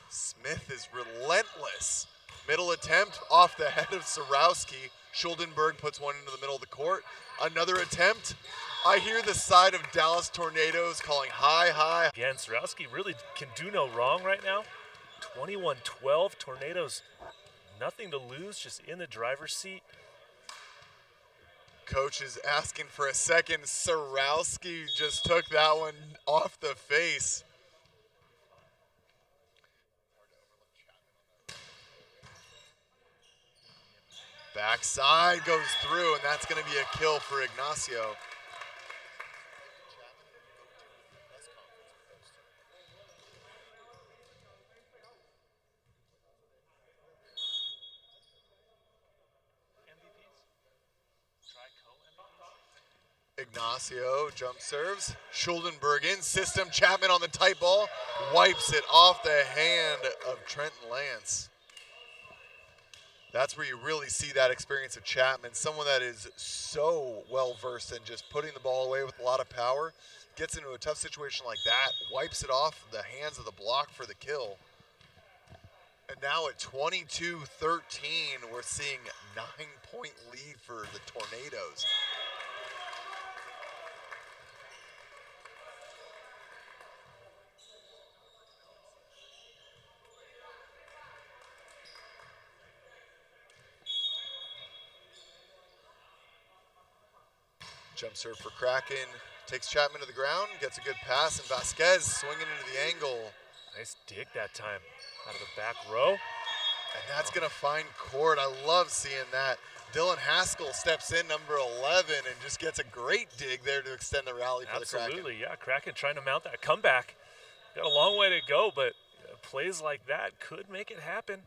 S1: Smith is relentless. Middle attempt off the head of Sarowski. Schuldenberg puts one into the middle of the court. Another attempt. I hear the side of Dallas Tornadoes calling high, high.
S2: Again, Sarowski really can do no wrong right now. 21-12, Tornadoes, nothing to lose, just in the driver's seat.
S1: Coach is asking for a second. Sarowski just took that one off the face. Backside goes through, and that's going to be a kill for Ignacio. Ignacio jump serves. Schuldenberg in system. Chapman on the tight ball. Wipes it off the hand of Trenton Lance. That's where you really see that experience of Chapman. Someone that is so well-versed in just putting the ball away with a lot of power. Gets into a tough situation like that. Wipes it off the hands of the block for the kill. And now at 22-13, we're seeing 9-point lead for the Tornadoes. Jump serve for Kraken, takes Chapman to the ground, gets a good pass, and Vasquez swinging into the angle.
S2: Nice dig that time out of the back row.
S1: And that's going to find court. I love seeing that. Dylan Haskell steps in, number 11, and just gets a great dig there to extend the rally for the Kraken.
S2: Absolutely, yeah. Kraken trying to mount that comeback. Got a long way to go, but plays like that could make it happen.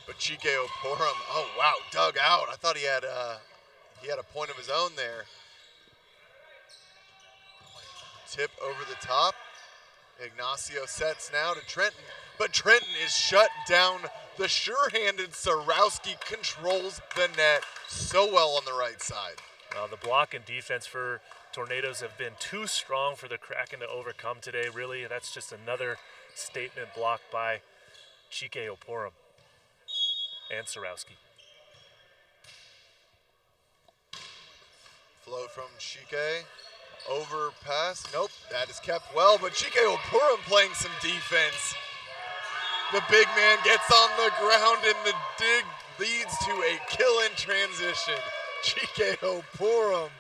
S1: But Chike Oporum, oh wow, dug out. I thought he had a point of his own there. Tip over the top. Ignacio sets now to Trenton, but Trenton is shut down. The sure-handed Sarowski controls the net so well on the right side.
S2: The block and defense for Tornadoes have been too strong for the Kraken to overcome today, really. That's just another statement block by Chike Oporum and Sarowski.
S1: Float from Chike. Overpass. Nope, that is kept well, but Chike Oporum playing some defense. The big man gets on the ground and the dig leads to a kill in transition. Chike Oporum.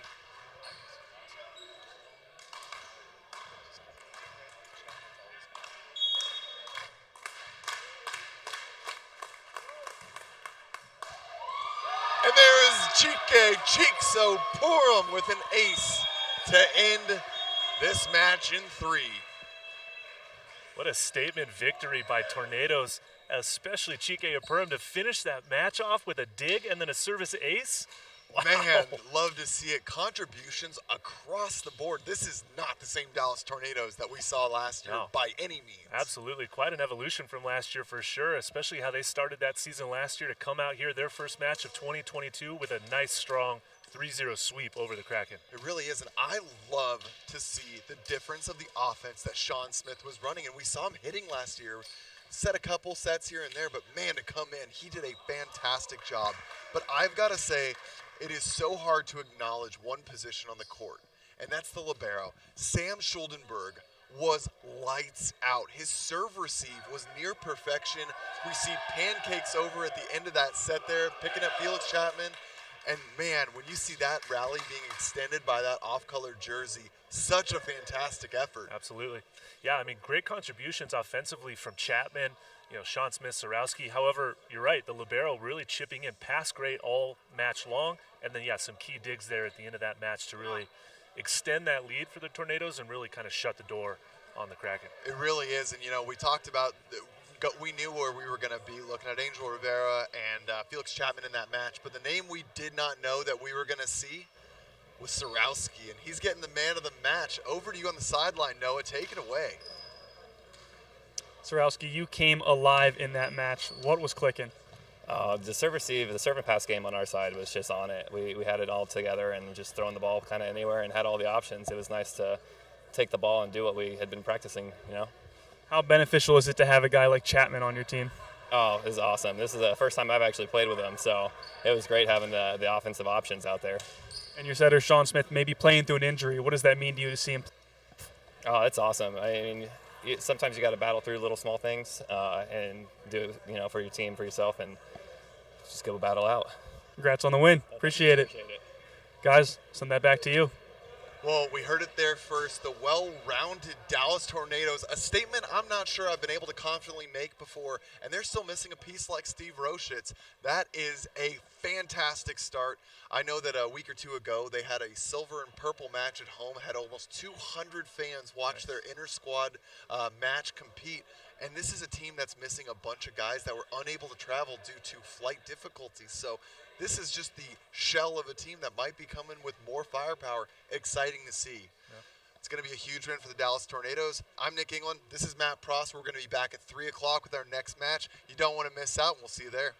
S1: And there is Chike Cheeks Oporum with an ace to end this match in 3.
S2: What a statement victory by Tornadoes, especially Chike Oporum to finish that match off with a dig and then a service ace. Wow.
S1: Man, love to see it. Contributions across the board. This is not the same Dallas Tornadoes that we saw last year by any means.
S2: Absolutely. Quite an evolution from last year for sure, especially how they started that season last year to come out here, their first match of 2022 with a nice, strong 3-0 sweep over the Kraken.
S1: It really is, and I love to see the difference of the offense that Sean Smith was running, and we saw him hitting last year. Set a couple sets here and there, but man, to come in, he did a fantastic job. But I've got to say, it is so hard to acknowledge one position on the court, and that's the libero. Sam Schuldenberg was lights out. His serve receive was near perfection. Received pancakes over at the end of that set there, picking up Felix Chapman. And man, when you see that rally being extended by that off-colored jersey, such a fantastic effort.
S2: Absolutely. Yeah, I mean, great contributions offensively from Chapman, Sean Smith, Sarowski. However, you're right, the libero really chipping in past great all match long. And then, some key digs there at the end of that match to really extend that lead for the Tornadoes and really kind of shut the door on the Kraken.
S1: It really is. And, we talked about we knew where we were going to be looking at Angel Rivera and Felix Chapman in that match. But the name we did not know that we were going to see was Sarowski. And he's getting the man of the match. Over to you on the sideline, Noah. Take it away.
S3: Sarowski, you came alive in that match. What was clicking?
S7: The serve receive, the serve and pass game on our side was just on it. We had it all together and just throwing the ball kind of anywhere and had all the options. It was nice to take the ball and do what we had been practicing,
S3: How beneficial is it to have a guy like Chapman on your team?
S7: Oh, this is awesome. This is the first time I've actually played with him, so it was great having the offensive options out there.
S3: And your setter, Sean Smith, may be playing through an injury. What does that mean to you to see him?
S7: Oh, it's awesome. I mean, sometimes you got to battle through little small things and do it, for your team, for yourself, and just go battle out.
S3: Congrats on the win. Appreciate it. Guys, send that back to you.
S1: Well, we heard it there first. The well-rounded Dallas Tornadoes, a statement I'm not sure I've been able to confidently make before, and they're still missing a piece like Steve Roshitz. That is a fantastic start. I know that a week or two ago they had a silver and purple match at home, had almost 200 fans watch their inter-squad match compete, and this is a team that's missing a bunch of guys that were unable to travel due to flight difficulties. So this is just the shell of a team that might be coming with more firepower. Exciting to see. Yeah. It's going to be a huge win for the Dallas Tornadoes. I'm Nick England. This is Matt Pross. We're going to be back at 3 o'clock with our next match. You don't want to miss out, and we'll see you there.